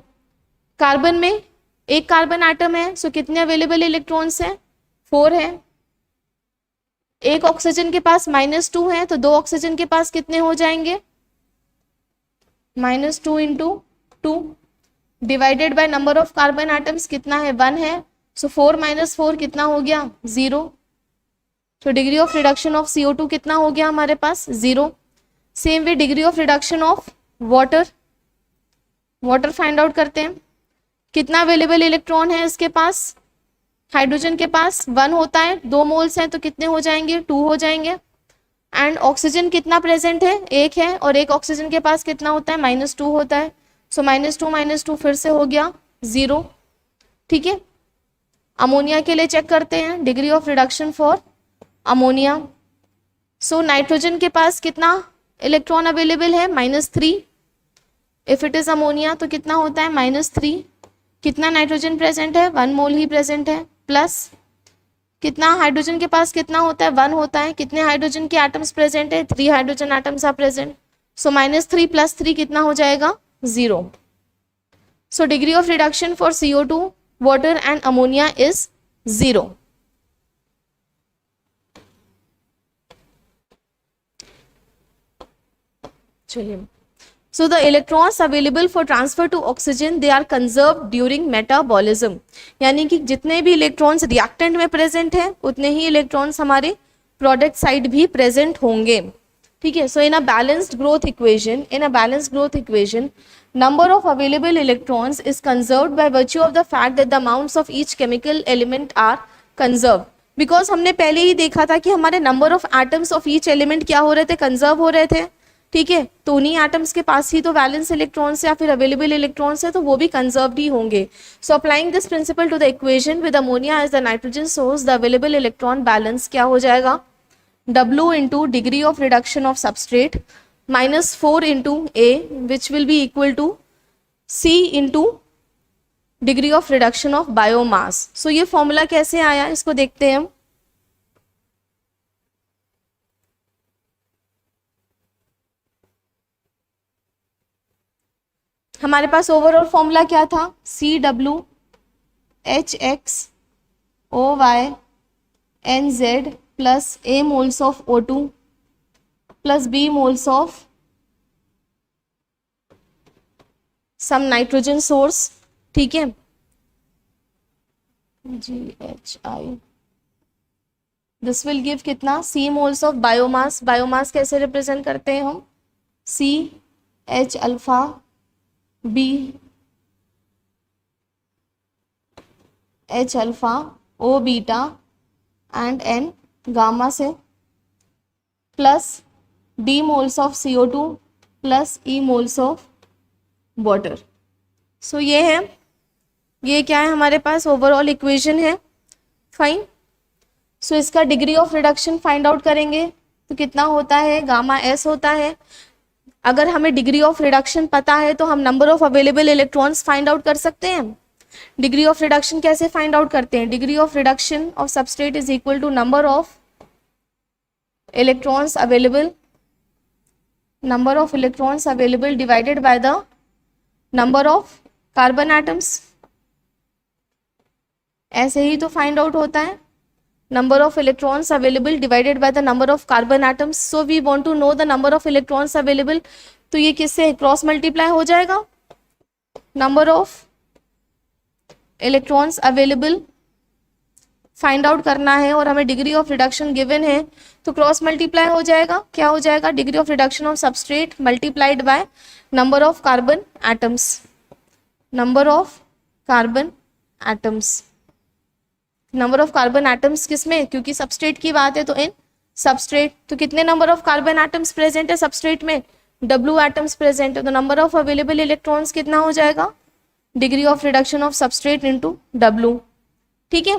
Speaker 1: कार्बन में एक कार्बन एटम है, सो कितने अवेलेबल इलेक्ट्रॉन्स हैं? 4 है। एक ऑक्सीजन के पास -2 है, तो 2 ऑक्सीजन के पास कितने हो जाएंगे? -2 × 2 divided by number of carbon atoms कितना है? 1 है। सो 4 - 4 कितना हो गया? 0। तो degree of reduction of CO2 कितना हो गया हमारे पास? 0। Same way degree of reduction of water, water find out करते हैं। कितना अवेलेबल इलेक्ट्रॉन है इसके पास? हाइड्रोजन के पास 1 होता है, 2 मोल्स हैं, तो कितने हो जाएंगे? 2 हो जाएंगे। एंड ऑक्सीजन कितना प्रेजेंट है, एक है, और एक ऑक्सीजन के पास कितना होता है, -2 होता है। सो -2 फिर से हो गया 0। ठीक है, अमोनिया के लिए चेक करते हैं degree of reduction for ammonia. So nitrogen के पास कितना इलेक्ट्रॉन अवेलेबल है, -3। इफ इट इज अमोनिया तो कितना होता है, -3। कितना नाइट्रोजन प्रेजेंट है, 1 मोल ही प्रेजेंट है, प्लस कितना हाइड्रोजन के पास कितना होता है, 1 होता है। कितने हाइड्रोजन के एटम्स प्रेजेंट है, 3 हाइड्रोजन एटम्स आर प्रेजेंट। सो -3 + 3 कितना हो जाएगा, 0। सो degree of reduction for CO2, water and ammonia is 0। चलिए, so the electrons available for transfer to oxygen they are conserved during metabolism, यानी कि जितने भी इलेक्ट्रॉन्स रिएक्टेंट में प्रेजेंट हैं उतने ही इलेक्ट्रॉन्स हमारे प्रोडक्ट साइड भी प्रेजेंट होंगे। ठीक है, so in a balanced growth equation number of available electrons is conserved by virtue of the fact that the amounts of each chemical element are conserved, because हमने पहले ही देखा था कि हमारे number of atoms of each element क्या हो रहे थे, कंजर्व हो रहे थे। ठीक है, तो उन्हीं एटम्स के पास ही तो वैलेंस इलेक्ट्रॉन्स या फिर अवेलेबल इलेक्ट्रॉन्स है, तो वो भी कंजर्व्ड ही होंगे। So applying this principle to the equation with ammonia as the nitrogen source, the available electron balance क्या हो जाएगा, W into degree of reduction of substrate -4 into A which will be equal to C into degree of reduction of biomass. So ये formula कैसे आया, इसको देखते हैं हम। हमारे पास ओवरऑल फॉर्मूला क्या था, CWHXOYNZ plus A moles of O2 plus B moles of some nitrogen source. ठीक है, GHI, दिस विल गिव कितना, C moles of biomass. Biomass कैसे रिप्रेजेंट करते हैं हम, CH alpha B H alpha O beta and N gamma से, plus D moles of CO2 plus E moles of water. So ये है, ये क्या है हमारे पास ओवरऑल इक्वेशन है। फाइन, सो इसका degree of reduction find out करेंगे तो कितना होता है, गामा S होता है। अगर हमें डिग्री ऑफ रिडक्शन पता है तो हम number of available electrons find out कर सकते हैं। डिग्री ऑफ रिडक्शन कैसे फाइंड आउट करते हैं, degree of reduction of substrate is equal to number of electrons available divided by the number of carbon atoms. ऐसे ही तो फाइंड आउट होता है, number of electrons available divided by the number of carbon atoms. So we want to know the number of electrons available. तो ये किससे cross multiply हो जाएगा, number of electrons available find out करना है और हमें डिग्री ऑफ रिडक्शन गिवन है तो क्रॉस मल्टीप्लाई हो जाएगा। क्या हो जाएगा, degree of reduction of substrate multiplied by number of carbon atoms. Number of carbon atoms, number of carbon atoms किसमें, क्योंकि सबस्ट्रेट की बात है तो इन सबस्ट्रेट। तो कितने number of carbon atoms present है सबस्ट्रेट में, W एटम्स प्रेजेंट है, तो नंबर ऑफ अवेलेबल इलेक्ट्रॉन्स कितना हो जाएगा, degree of reduction of substrate into W। ठीक है,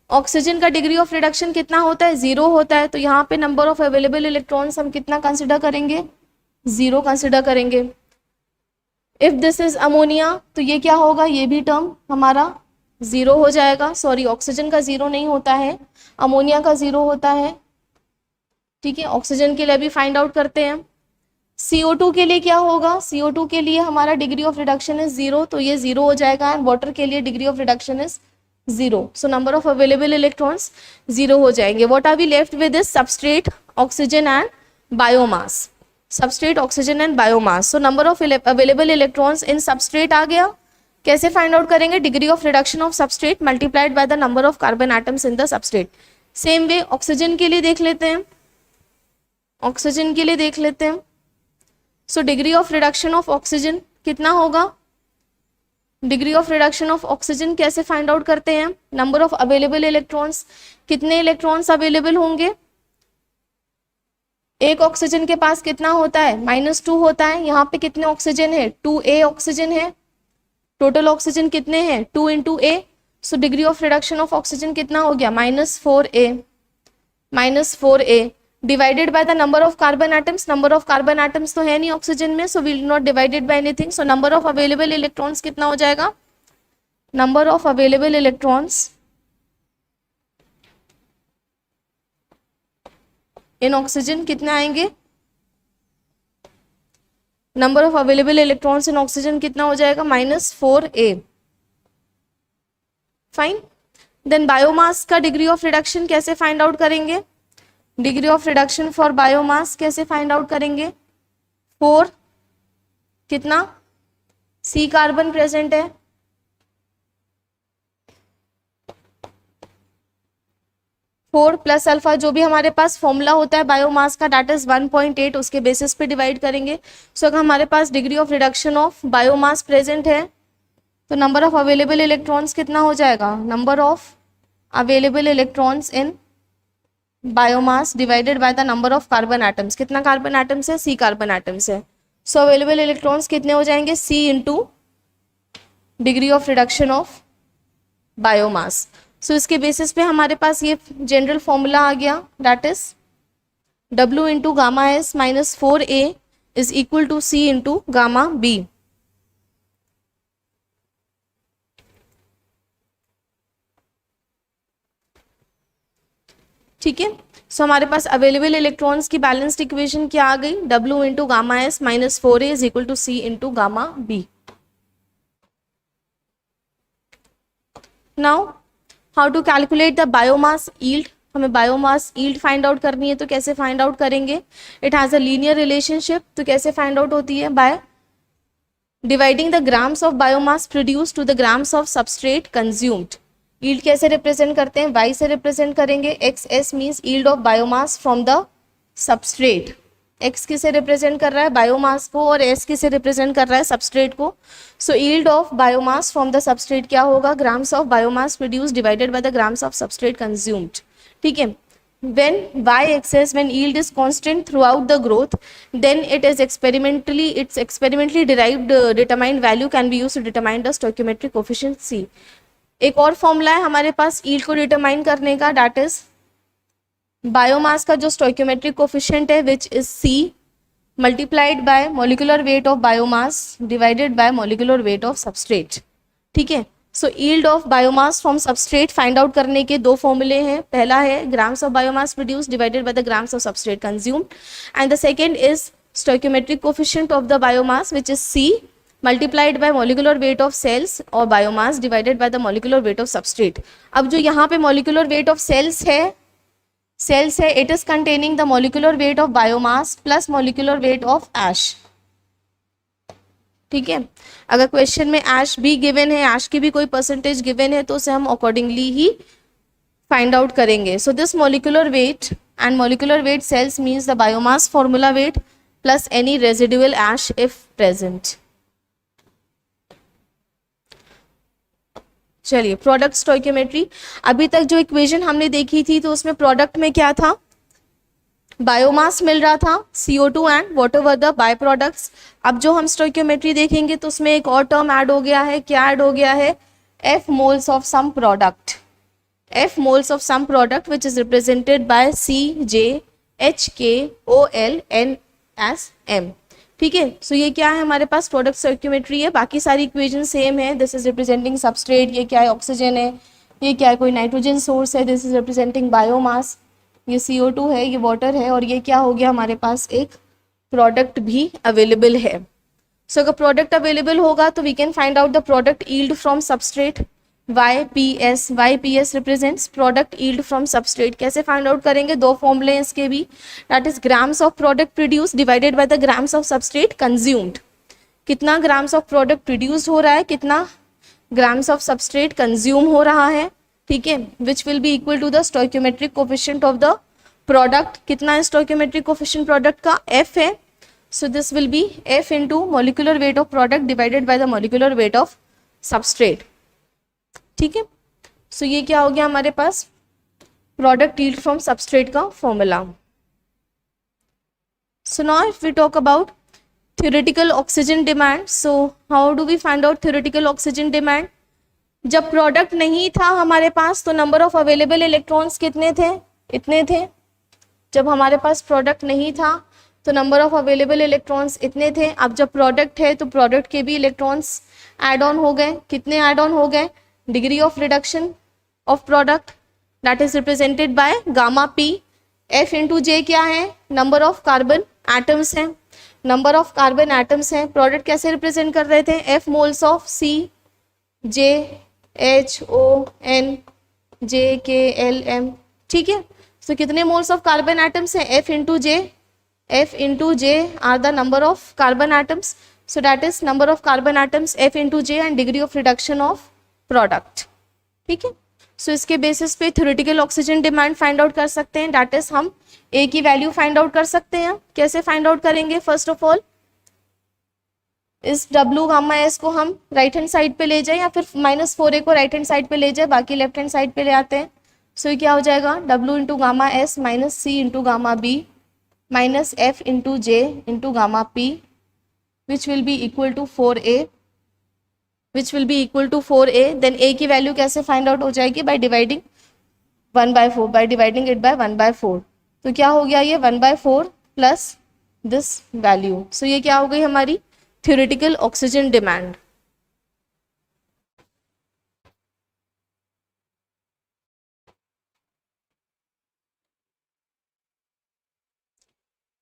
Speaker 1: ऑक्सीजन का डिग्री ऑफ रिडक्शन कितना होता है, 0 होता है, तो यहाँ पे नंबर ऑफ अवेलेबल इलेक्ट्रॉन्स हम कितना कंसिडर करेंगे, 0 कंसिडर करेंगे। इफ दिस इज अमोनिया तो ये क्या होगा, ये भी टर्म हमारा 0 हो जाएगा। सॉरी, ऑक्सीजन का 0 नहीं होता है, अमोनिया का 0 होता है। ठीक है, ऑक्सीजन के लिए अभी फाइंड आउट करते हैं। CO2 के लिए क्या होगा, CO2 के लिए हमारा डिग्री ऑफ रिडक्शन इज 0, तो ये 0 हो जाएगा। एंड वाटर के लिए degree of reduction is 0, so number of available electrons 0 हो जाएंगे। What are we left with is substrate, oxygen and biomass. Substrate, oxygen and biomass. So number of available electrons in substrate आ गया। कैसे find out करेंगे, degree of reduction of substrate multiplied by the number of carbon atoms in the substrate. Same way oxygen के लिए देख लेते हैं, oxygen के लिए देख लेते हैं। सो degree of reduction of oxygen कितना होगा, degree of reduction of oxygen कैसे फाइंड आउट करते हैं, नंबर ऑफ अवेलेबल इलेक्ट्रॉन्स, कितने इलेक्ट्रॉन्स अवेलेबल होंगे, एक ऑक्सीजन के पास कितना होता है, -2 होता है। यहाँ पे कितने ऑक्सीजन है, 2a ऑक्सीजन है। टोटल ऑक्सीजन कितने हैं, 2 into A. So degree of reduction of oxygen कितना हो गया, -4a। -4a divided by the number of carbon atoms. Number of carbon atoms तो है नहीं ऑक्सीजन में, so will not divided by anything. So number of available electrons कितना हो जाएगा, number of available electrons in oxygen कितने आएंगे, number of available electrons in oxygen कितना हो जाएगा, -4a। फाइन। देन बायोमास का डिग्री ऑफ रिडक्शन कैसे फाइंड आउट करेंगे, degree of reduction for biomass कैसे फाइंड आउट करेंगे, 4 कितना, C कार्बन प्रेजेंट है, 4 प्लस अल्फा, जो भी हमारे पास फॉर्मूला होता है बायोमास का, दैट इज 1.8, उसके बेसिस पे डिवाइड करेंगे। सो अगर हमारे पास degree of reduction of biomass present है तो नंबर ऑफ अवेलेबल इलेक्ट्रॉन्स कितना हो जाएगा, number of available electrons in biomass divided by the number of carbon atoms. कितना कार्बन एटम्स है, C कार्बन एटम्स है। सो अवेलेबल इलेक्ट्रॉन्स कितने हो जाएंगे, C into degree of reduction of biomass. So इसके बेसिस पे हमारे पास ये जनरल फॉर्मूला आ गया, that is W into gamma S -4a is equal to C into gamma B. ठीक है। सो हमारे पास अवेलेबल इलेक्ट्रॉन्स की बैलेंस्ड इक्वेशन क्या आ गई, W into gamma S -4a is equal to C into gamma B. Now how to calculate the biomass yield. हमें biomass yield find out करनी है तो कैसे फाइंड आउट करेंगे, it has a linear relationship. तो कैसे फाइंड आउट होती है, by dividing the grams of biomass produce to the grams of substrate consumed. Yield कैसे रिप्रेजेंट करते हैं, y से रिप्रेजेंट करेंगे, XS means yield of biomass from the substrate. x किसे रिप्रेजेंट कर रहा है, बायोमास को, और s किसे रिप्रेजेंट कर रहा है, सबस्ट्रेट को। So yield of biomass from the substrate क्या होगा, grams of biomass produce divided by the grams of substrate consumed. ठीक है। when y-axis, when yield is constant throughout the growth, then it's experimentally derived determined value can be used to determine the stoichiometric coefficient C। एक और formula है हमारे पास yield को determine करने का, that is biomass का जो स्टोइक्योमेट्रिक कोफिशिएंट है which is C multiplied by molecular weight of biomass divided by molecular weight of substrate. ठीक है। So yield of biomass from substrate find out करने के दो फॉर्मूले हैं, पहला है grams of biomass produce divided by the grams of substrate consumed, and the second is stoichiometric coefficient of the biomass which is C multiplied by molecular weight of cells और biomass divided by the molecular weight of substrate. अब जो यहाँ पे molecular weight of cells है, it is containing the molecular weight of biomass plus molecular weight of ash. ठीक है। अगर question में ऐश भी गिवन है, ऐश की भी कोई परसेंटेज गिवन है, तो उसे हम अकॉर्डिंगली ही फाइंड आउट करेंगे। So this molecular weight and molecular weight cells means the biomass formula weight plus any residual ash if present. चलिए प्रोडक्ट स्टोइक्योमेट्री। अभी तक जो इक्वेशन हमने देखी थी तो उसमें प्रोडक्ट में क्या था, बायोमास मिल रहा था CO2 and whatever the by products. अब जो हम स्टोइक्योमेट्री देखेंगे तो उसमें एक और टर्म ऐड हो गया है, क्या ऐड हो गया है, F moles of some product, F moles of some product which is represented by CJHKOLNSM। ठीक है। सो ये क्या है, हमारे पास प्रोडक्ट स्टोइक्योमेट्री है, बाकी सारी इक्वेशन सेम है। दिस इज रिप्रेजेंटिंग सबस्ट्रेट, ये क्या है, ऑक्सीजन है, ये क्या है, कोई नाइट्रोजन सोर्स है, दिस इज रिप्रेजेंटिंग बायोमास, ये CO2 है, ये वाटर है, और ये क्या हो गया, हमारे पास एक प्रोडक्ट भी अवेलेबल है। सो अगर प्रोडक्ट अवेलेबल होगा तो we can find out the product yield from substrate, YPS represents product yield from substrate. कैसे फाइंड आउट करेंगे, दो फॉर्मूले हैं इसके भी, that is grams of product produce divided by the grams of substrate consumed. कितना ग्राम्स ऑफ प्रोडक्ट प्रोड्यूस हो रहा है, कितना ग्राम्स ऑफ सबस्ट्रेट कंज्यूम हो रहा है। ठीक है। Which will be equal to the stoichiometric coefficient of the product. कितना है स्टोइक्योमेट्रिक कोफिशिएंट प्रोडक्ट का, F है। So this will be F into molecular weight of product divided by the molecular weight of substrate. ठीक है। So ये क्या हो गया हमारे पास, प्रोडक्ट यील्ड फ्रॉम सबस्ट्रेट का formula. So now if we talk about theoretical oxygen demand, so how do we find out theoretical oxygen demand? जब प्रोडक्ट नहीं था हमारे पास तो नंबर ऑफ अवेलेबल इलेक्ट्रॉन्स कितने थे? इतने थे. जब हमारे पास प्रोडक्ट नहीं था तो नंबर ऑफ अवेलेबल इलेक्ट्रॉन्स इतने थे. अब जब प्रोडक्ट है तो प्रोडक्ट के भी इलेक्ट्रॉन्स एड ऑन हो गए. कितने एड ऑन हो गए? Degree of reduction of product that is represented by gamma P. F into J क्या है? नंबर ऑफ कार्बन एटम्स हैं. नंबर ऑफ कार्बन एटम्स हैं. प्रोडक्ट कैसे रिप्रेजेंट कर रहे थे? F moles of C J H O N J K L M. ठीक है. तो कितने मोल्स ऑफ कार्बन एटम्स हैं? F into J. F into J are the number of carbon atoms. So that is number of carbon atoms F into J and degree of reduction of product. ठीक है. सो इसके basis पे theoretical oxygen demand find out कर सकते हैं. That is हम ए की value find out कर सकते हैं. कैसे फाइंड आउट करेंगे? फर्स्ट ऑफ ऑल इस डब्लू गामा एस को हम राइट हैंड साइड पे ले जाए या फिर -4a को राइट हैंड साइड पे ले जाए, बाकी लेफ्ट हैंड साइड पे ले आते हैं. सो ये क्या हो जाएगा? W into gamma S minus C into gamma B minus F into J into gamma P which will be equal to 4a which will be equal to 4a. Then a की value कैसे find out हो जाएगी? By dividing 1/4 by dividing it by 1/4. तो क्या हो गया? ये 1/4 plus this value. सो ये क्या हो गई हमारी theoretical oxygen demand.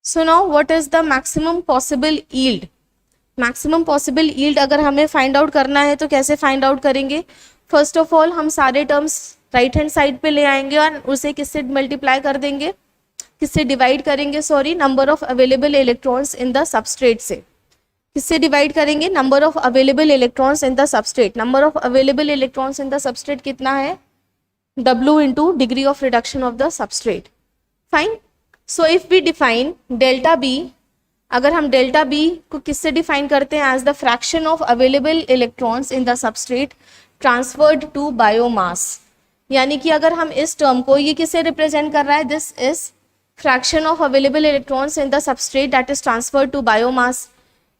Speaker 1: So now what is the maximum possible yield? Maximum possible yield अगर हमें फाइंड आउट करना है तो कैसे फाइंड आउट करेंगे? फर्स्ट ऑफ ऑल हम सारे टर्म्स राइट हैंड साइड पे ले आएंगे और उसे किससे मल्टीप्लाई कर देंगे? किससे डिवाइड करेंगे? Sorry, number of available electrons in the substrate से. किससे डिवाइड करेंगे? Number of available electrons in the substrate. Number of available electrons in the substrate कितना है? W into degree of reduction of the substrate. Fine. So if we define delta B, अगर हम delta B को किससे define करते हैं? As the fraction of available electrons in the substrate transferred to biomass. यानी कि अगर हम इस टर्म को, ये किससे रिप्रेजेंट कर रहा है? This is fraction of available electrons in the substrate that is transferred to biomass.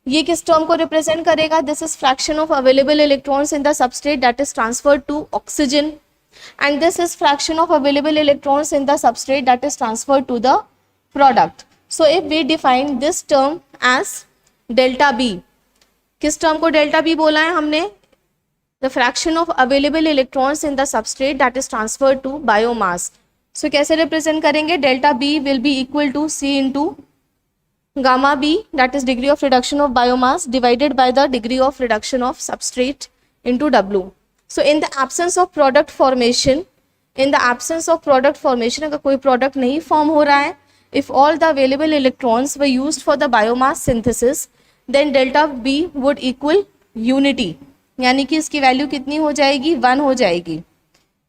Speaker 1: ये किस टर्म को रिप्रेजेंट करेगा? This is fraction of available electrons in the substrate that is transferred to oxygen and this is fraction of available electrons in the substrate that is transferred to the product. So if we define this term as delta B, किस term को delta B बोला है हमने? The fraction of available electrons in the substrate that is transferred to biomass. So कैसे represent करेंगे? delta B will be equal to C into gamma B, that is degree of reduction of biomass divided by the degree of reduction of substrate into W. So in the absence of product formation, अगर कोई product नहीं form हो रहा है, if all the available electrons were used for the biomass synthesis, then delta B would equal unity. यानी कि इसकी value कितनी हो जाएगी? 1 हो जाएगी.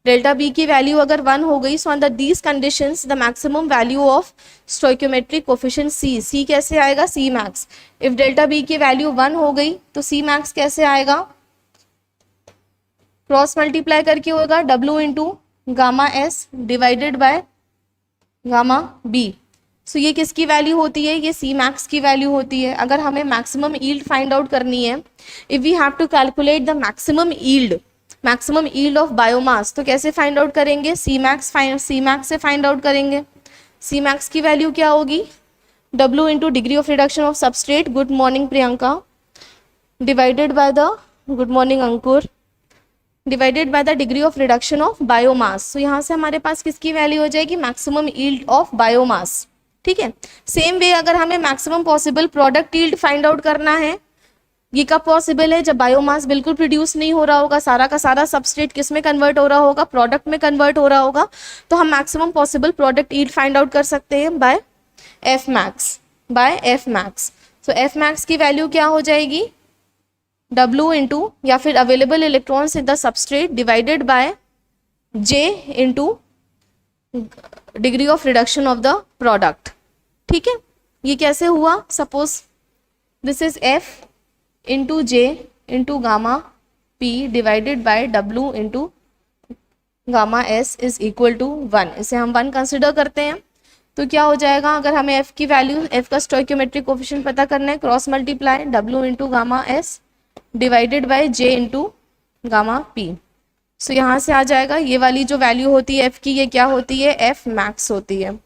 Speaker 1: डेल्टा बी की वैल्यू अगर 1 हो गई, so under these conditions the maximum value of stoichiometric coefficient C कैसे आएगा? C max. If delta B की वैल्यू 1 हो गई तो सी मैक्स कैसे आएगा? क्रॉस मल्टीप्लाई करके होगा W into gamma S divided by gamma B. So ये किसकी वैल्यू होती है? ये सी मैक्स की वैल्यू होती है. अगर हमें मैक्सिमम यील्ड फाइंड आउट करनी है, if we have to calculate the maximum yield of biomass, तो कैसे फाइंड आउट करेंगे? सी मैक्स से फाइंड आउट करेंगे. सी मैक्स की वैल्यू क्या होगी? W into degree of reduction of substrate, good morning Priyanka, divided by the, good morning Ankur, divided by the degree of reduction of biomass. So यहाँ से हमारे पास किसकी वैल्यू हो जाएगी? Maximum yield of biomass. ठीक है. सेम वे अगर हमें maximum possible product yield find out करना है, ये कब पॉसिबल है? जब बायोमास बिल्कुल प्रोड्यूस नहीं हो रहा होगा, सारा का सारा सबस्ट्रेट किस में कन्वर्ट हो रहा होगा? प्रोडक्ट में कन्वर्ट हो रहा होगा. तो हम maximum possible product yield find out कर सकते हैं by F max. So F max की वैल्यू क्या हो जाएगी? W इंटू या फिर available electrons in the substrate divided by J into degree of reduction of the product. ठीक है. ये कैसे हुआ? Suppose this is F into J into gamma P divided by W into gamma S is equal to 1. इसे हम 1 consider करते हैं. तो क्या हो जाएगा, अगर हमें एफ की वैल्यू, एफ का स्टोइक्योमेट्रिक कोफिशिएंट पता करना है, cross multiply W into gamma S divided by J into gamma P. So यहाँ से आ जाएगा, ये वाली जो वैल्यू होती है एफ की, ये क्या होती है, एफ मैक्स होती है।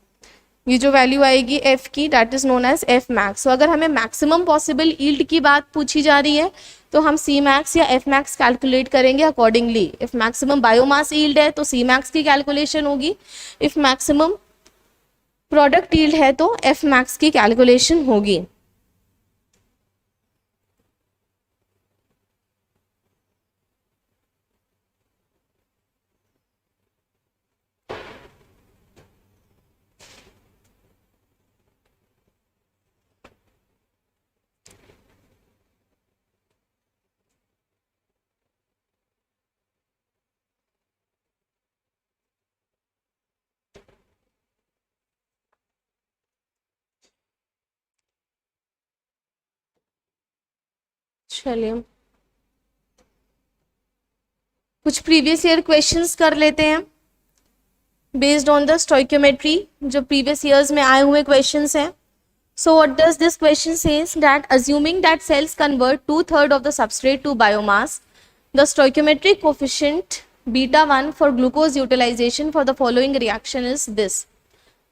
Speaker 1: ये जो वैल्यू आएगी एफ की, that is known as F max. So अगर हमें मैक्सिमम पॉसिबल यील्ड की बात पूछी जा रही है तो हम सी मैक्स या एफ मैक्स कैलकुलेट करेंगे accordingly. If maximum biomass yield है तो सी मैक्स की कैलकुलेशन होगी, इफ मैक्सिमम प्रोडक्ट यील्ड है तो एफ मैक्स की कैलकुलेशन होगी। चलिए कुछ प्रीवियस ईयर क्वेश्चंस कर लेते हैं बेस्ड ऑन द स्टोइक्योमेट्री, जो प्रीवियस ईयर्स में आए हुए क्वेश्चंस हैं। So what does this question says, that assuming that cells convert 2/3 of the substrate to biomass, the stoichiometric coefficient β1 for glucose utilization for the following reaction is this.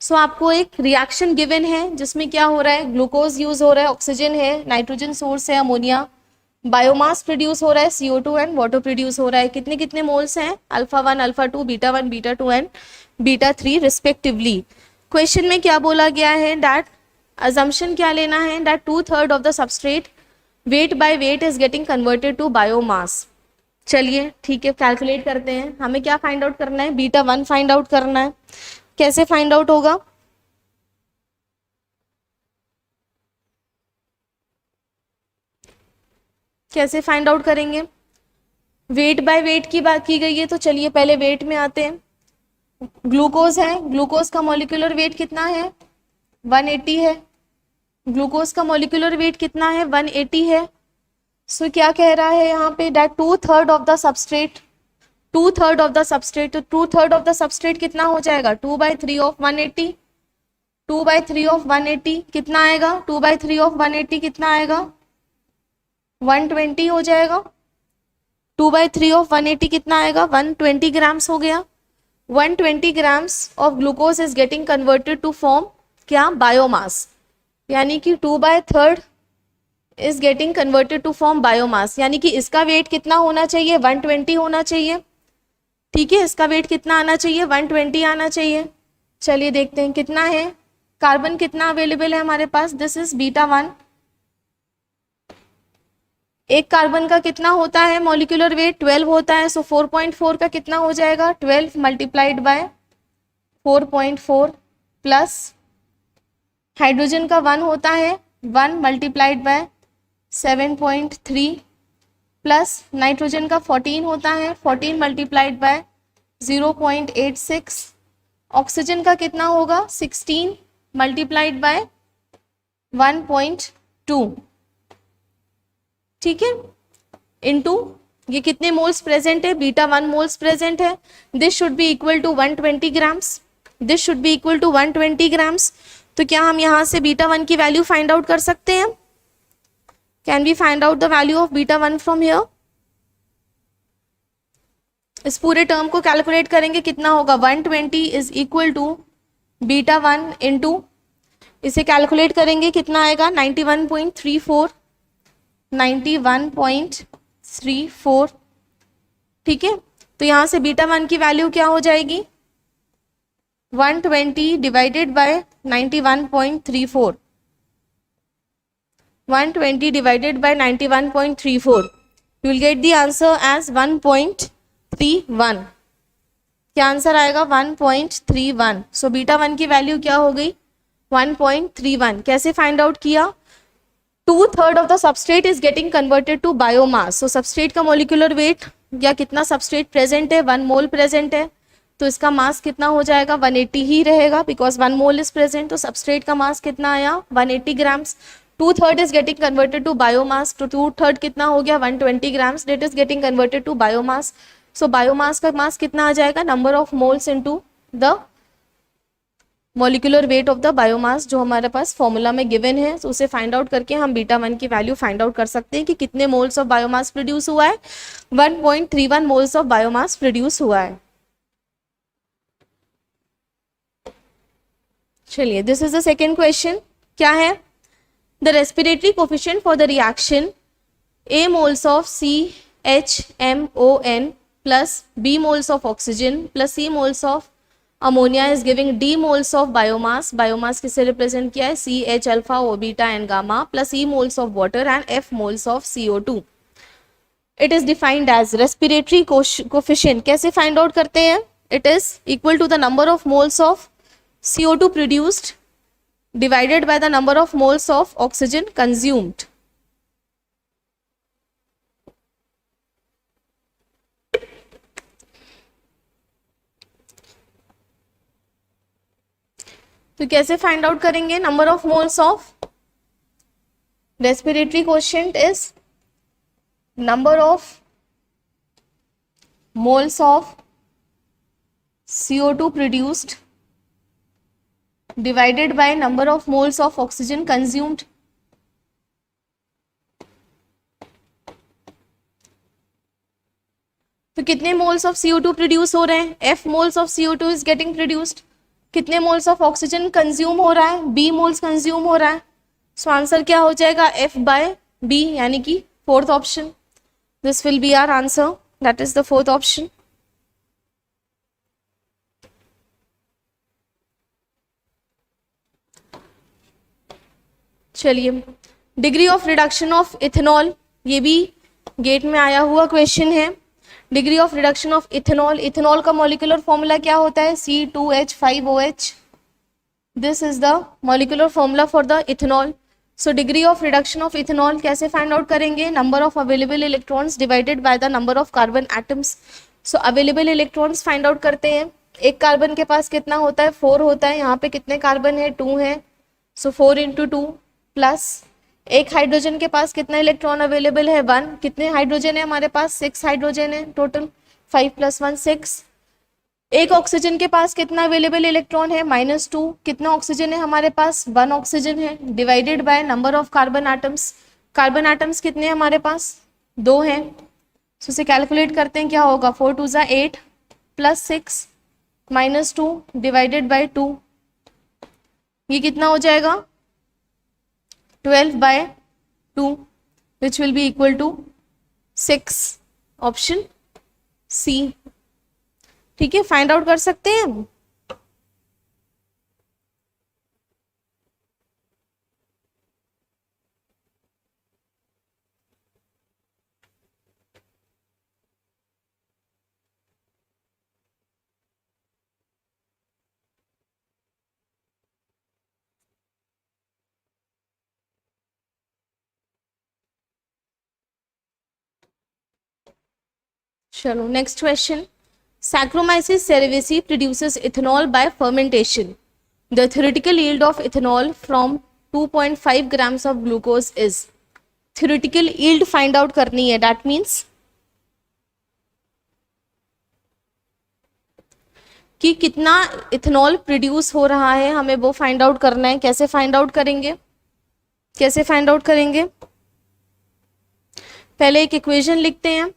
Speaker 1: So आपको एक reaction given है जिसमें क्या हो रहा है, glucose use हो रहा है, ऑक्सीजन है, नाइट्रोजन सोर्स है अमोनिया, बायोमास प्रोड्यूस हो रहा है CO2 एंड वाटर प्रोड्यूस हो रहा है। कितने कितने मोल्स हैं, alpha 1 alpha 2 β1 β2 and β3 respectively. Question में क्या बोला गया है, दैट अजम्पशन क्या लेना है, that 2/3 of the substrate weight by weight is getting converted to biomass. चलिए ठीक है, कैलकुलेट करते हैं। हमें क्या फाइंड आउट करना है, β1 फाइंड आउट करना है। कैसे फाइंड आउट होगा, कैसे फाइंड आउट करेंगे, वेट बाय वेट की बात की गई है तो चलिए पहले वेट में आते हैं। ग्लूकोज है, ग्लूकोज का मॉलिक्यूलर वेट कितना है, 180 है। ग्लूकोज का मॉलिक्यूलर वेट कितना है, 180 है। सो क्या कह रहा है यहाँ पे, that 2/3 of the substrate, 2/3 of the substrate, तो 2/3 ऑफ द सबस्ट्रेट कितना हो जाएगा, 2/3 ऑफ 180, 2/3 ऑफ 180 कितना आएगा, 2/3 ऑफ 180 कितना आएगा, 120 हो जाएगा। 2/3 ऑफ 180 कितना आएगा, 120 ग्राम्स हो गया। 120 grams of glucose is getting converted to form क्या, बायोमास, यानी कि 2/3 is getting converted to form biomass, यानी कि इसका वेट कितना होना चाहिए, 120 होना चाहिए। ठीक है, इसका वेट कितना आना चाहिए, 120 आना चाहिए। चलिए देखते हैं कितना है, कार्बन कितना अवेलेबल है हमारे पास, दिस इज β1। एक कार्बन का कितना होता है मॉलिक्यूलर वेट, 12 होता है। सो 4.4 का कितना हो जाएगा, 12 मल्टीप्लाइड बाय 4.4 प्लस हाइड्रोजन का 1 होता है, 1 मल्टीप्लाइड बाय 7.3 प्लस नाइट्रोजन का 14 होता है, 14 मल्टीप्लाइड बाय 0.86। ऑक्सीजन का कितना होगा, 16 मल्टीप्लाइड बाय 1.2। ठीक है, इनटू ये कितने मोल्स प्रेजेंट है, β1 मोल्स प्रेजेंट है। This should be equal to 120 grams, this should be equal to 120 grams. तो क्या हम यहाँ से β1 की वैल्यू फाइंड आउट कर सकते हैं, can we find out the value of β1 from here. इस पूरे टर्म को कैलकुलेट करेंगे, कितना होगा, 120 इज इक्वल टू β1 इंटू, इसे कैलकुलेट करेंगे कितना आएगा, 91.34, 91.34। ठीक है, तो यहाँ से β1 की वैल्यू क्या हो जाएगी, 120 divided by 91.34, 120 divided by 91.34, you will get the answer as 1.31। क्या आंसर आएगा, 1.31। सो β1 की वैल्यू क्या हो गई, 1.31। कैसे फाइंड आउट किया, 2/3 of the substrate is getting converted to biomass. So substrate का मॉलिक्यूलर वेट या कितना सबस्ट्रेट प्रेजेंट है, 1 मोल प्रेजेंट है, तो इसका मास कितना हो जाएगा, 180 ही रहेगा, बिकॉज 1 मोल इज प्रेजेंट। तो सबस्ट्रेट का मास कितना आया, 180 grams. 2/3 is getting converted to biomass, तो 2/3 कितना हो गया, 120 grams, that is getting converted to biomass. So biomass का मास कितना आ जाएगा, number of moles into the molecular weight of the biomass जो हमारे पास फॉर्मूला में गिवन है, तो उसे फाइंड आउट करके हम बीटा 1 की वैल्यू फाइंड आउट कर सकते हैं कि कितने मोल्स ऑफ बायोमास प्रोड्यूस हुआ है। 1.31 मोल्स ऑफ बायोमास प्रोड्यूस हुआ है। चलिए, this is the second question. क्या है? The respiratory coefficient for the reaction A moles of CHMON plus B moles of oxygen plus C moles of ammonia is giving D moles of biomass. Biomass किससे represent किया है? CH alpha O beta and gamma plus E moles of water and F moles of CO2. It is defined as respiratory coefficient. कैसे find out करते हैं? It is equal to the number of moles of CO2 produced divided by the number of moles of oxygen consumed. तो कैसे find out करेंगे? Number of moles of respiratory quotient is number of moles of CO2 produced divided by number of moles of oxygen consumed. तो कितने moles of CO2 produce हो रहे हैं? F moles of CO2 is getting produced. कितने moles of oxygen consume हो रहा है? B moles consume हो रहा है। सो आंसर क्या हो जाएगा? F बाय B, यानी कि fourth option. This will be our answer, that is the fourth option. चलिए, degree of reduction of ethanol, ये भी गेट में आया हुआ क्वेश्चन है। Degree of reduction of ethanol, ethanol का मॉलिक्यूलर फॉर्मूला क्या होता है? C2H5OH। This is the molecular formula for the ethanol. So degree of reduction of ethanol कैसे फाइंड आउट करेंगे? Number of available electrons divided by the number of carbon atoms. So available electrons find out करते हैं। एक carbon के पास कितना होता है? 4 होता है। यहाँ पे कितने कार्बन है? 2 है। सो 4 × 2 प्लस एक हाइड्रोजन के पास कितना इलेक्ट्रॉन अवेलेबल है? 1। कितने हाइड्रोजन है हमारे पास? 6 हाइड्रोजन है टोटल। 5 + 1 6। एक ऑक्सीजन के पास कितना अवेलेबल इलेक्ट्रॉन है? -2। कितना ऑक्सीजन है हमारे पास? 1 ऑक्सीजन है। Divided by number of carbon atoms. Carbon atoms कितने हैं हमारे पास? 2 हैं। सो इसे कैलकुलेट करते हैं, क्या होगा? 4 × 2 = 8 + 6 -2 डिवाइडेड बाय 2, ये कितना हो जाएगा? 12/2, which will be equal to 6, option C. ठीक है, फाइंड आउट कर सकते हैं हम। चलो, next question. Saccharomyces cerevisiae produces ethanol by fermentation. The theoretical yield of ethanol from 2.5 grams of glucose is. Theoretical yield find out करनी है, that means कि कितना इथेनॉल प्रोड्यूस हो रहा है, हमें वो फाइंड आउट करना है। कैसे फाइंड आउट करेंगे? कैसे फाइंड आउट करेंगे? पहले एक इक्वेशन लिखते हैं।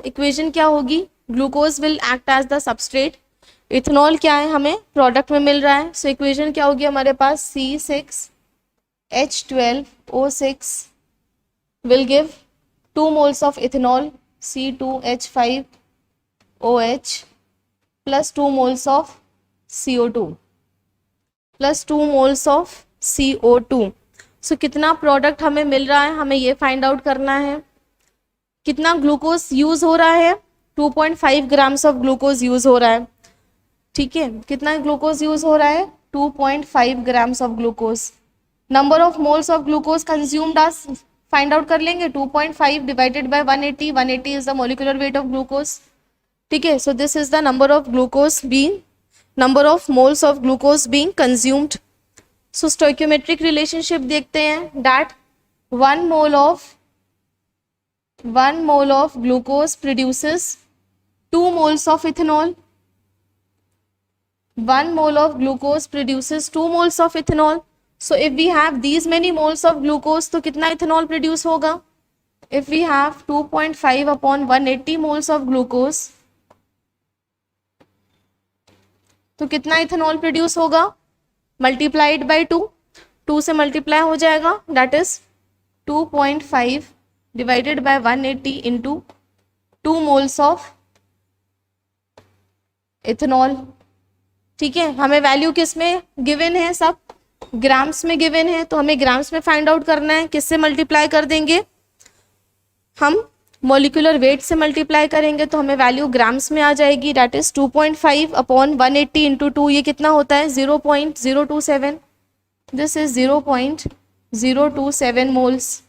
Speaker 1: इक्वेशन क्या होगी? Glucose will act as the substrate. Ethanol क्या है? हमें प्रोडक्ट में मिल रहा है। सो इक्वेशन क्या होगी हमारे पास? C6H12O6 will give 2 moles of ethanol, C2H5OH plus 2 moles of CO2 सो कितना प्रोडक्ट हमें मिल रहा है, हमें ये फाइंड आउट करना है। कितना ग्लूकोज यूज हो रहा है? 2.5 ग्राम्स ऑफ ग्लूकोज यूज हो रहा है। ठीक है, कितना ग्लूकोज यूज हो रहा है? 2.5 grams of glucose. Number of moles of glucose consumed आज फाइंड आउट कर लेंगे। 2.5 divided by 180, 180 is the molecular weight of glucose. ठीक है, so this is the number of moles of glucose being consumed. So stoichiometric relationship देखते हैं, that 1 mole of glucose produces 2 moles of ethanol. 1 mole of glucose produces 2 moles of ethanol. So if we have these many moles of glucose, तो कितना ethanol produce होगा? If we have 2.5 upon 180 moles of glucose, तो कितना ethanol produce होगा? Multiplied by 2, 2 से multiply हो जाएगा, that is 2.5 divided by 180 into 2 moles of ethanol. ठीक है, हमें वैल्यू किस में गिवन है? सब ग्राम्स में गिवन है, तो हमें ग्राम्स में फाइंड आउट करना है. किससे मल्टीप्लाई कर देंगे? हम मॉलिक्यूलर वेट से मल्टीप्लाई करेंगे तो हमें वैल्यू ग्राम्स में आ जाएगी. That is 2.5 upon 180 into 2. ये कितना होता है? 0.027. This is 0.027 moles.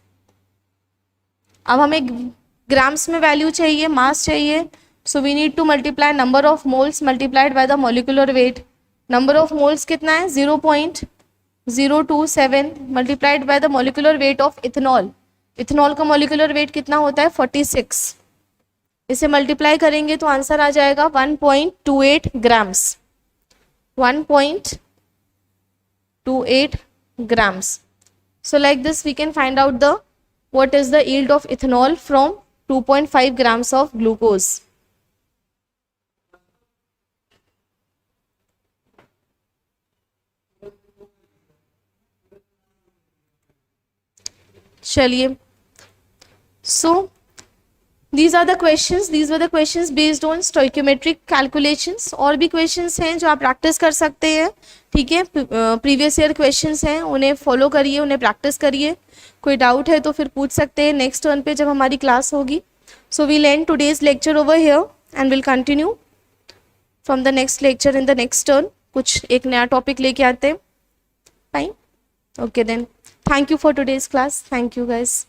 Speaker 1: अब हमें ग्राम्स में वैल्यू चाहिए, मास चाहिए. So we need to multiply number of moles multiplied by the molecular weight. Number of moles कितना है? 0.027 multiplied by the molecular weight of ethanol. Ethanol का मॉलिक्यूलर वेट कितना होता है? 46. इसे मल्टीप्लाई करेंगे तो आंसर आ जाएगा 1.28 grams. 1.28 grams. So like this we can find out the what is the yield of ethanol from 2.5 grams of glucose. चलिए, so these are the questions based on stoichiometric calculations. और भी questions हैं जो आप practice कर सकते हैं. ठीक है, प्रीवियस ईयर क्वेश्चंस हैं, उन्हें फॉलो करिए, उन्हें प्रैक्टिस करिए. कोई डाउट है तो फिर पूछ सकते हैं नेक्स्ट टर्न पे जब हमारी क्लास होगी. So we'll end today's lecture over here and will continue from the next lecture in the next turn. कुछ एक नया टॉपिक लेके आते हैं. Fine, okay then. Thank you for today's class. Thank you guys.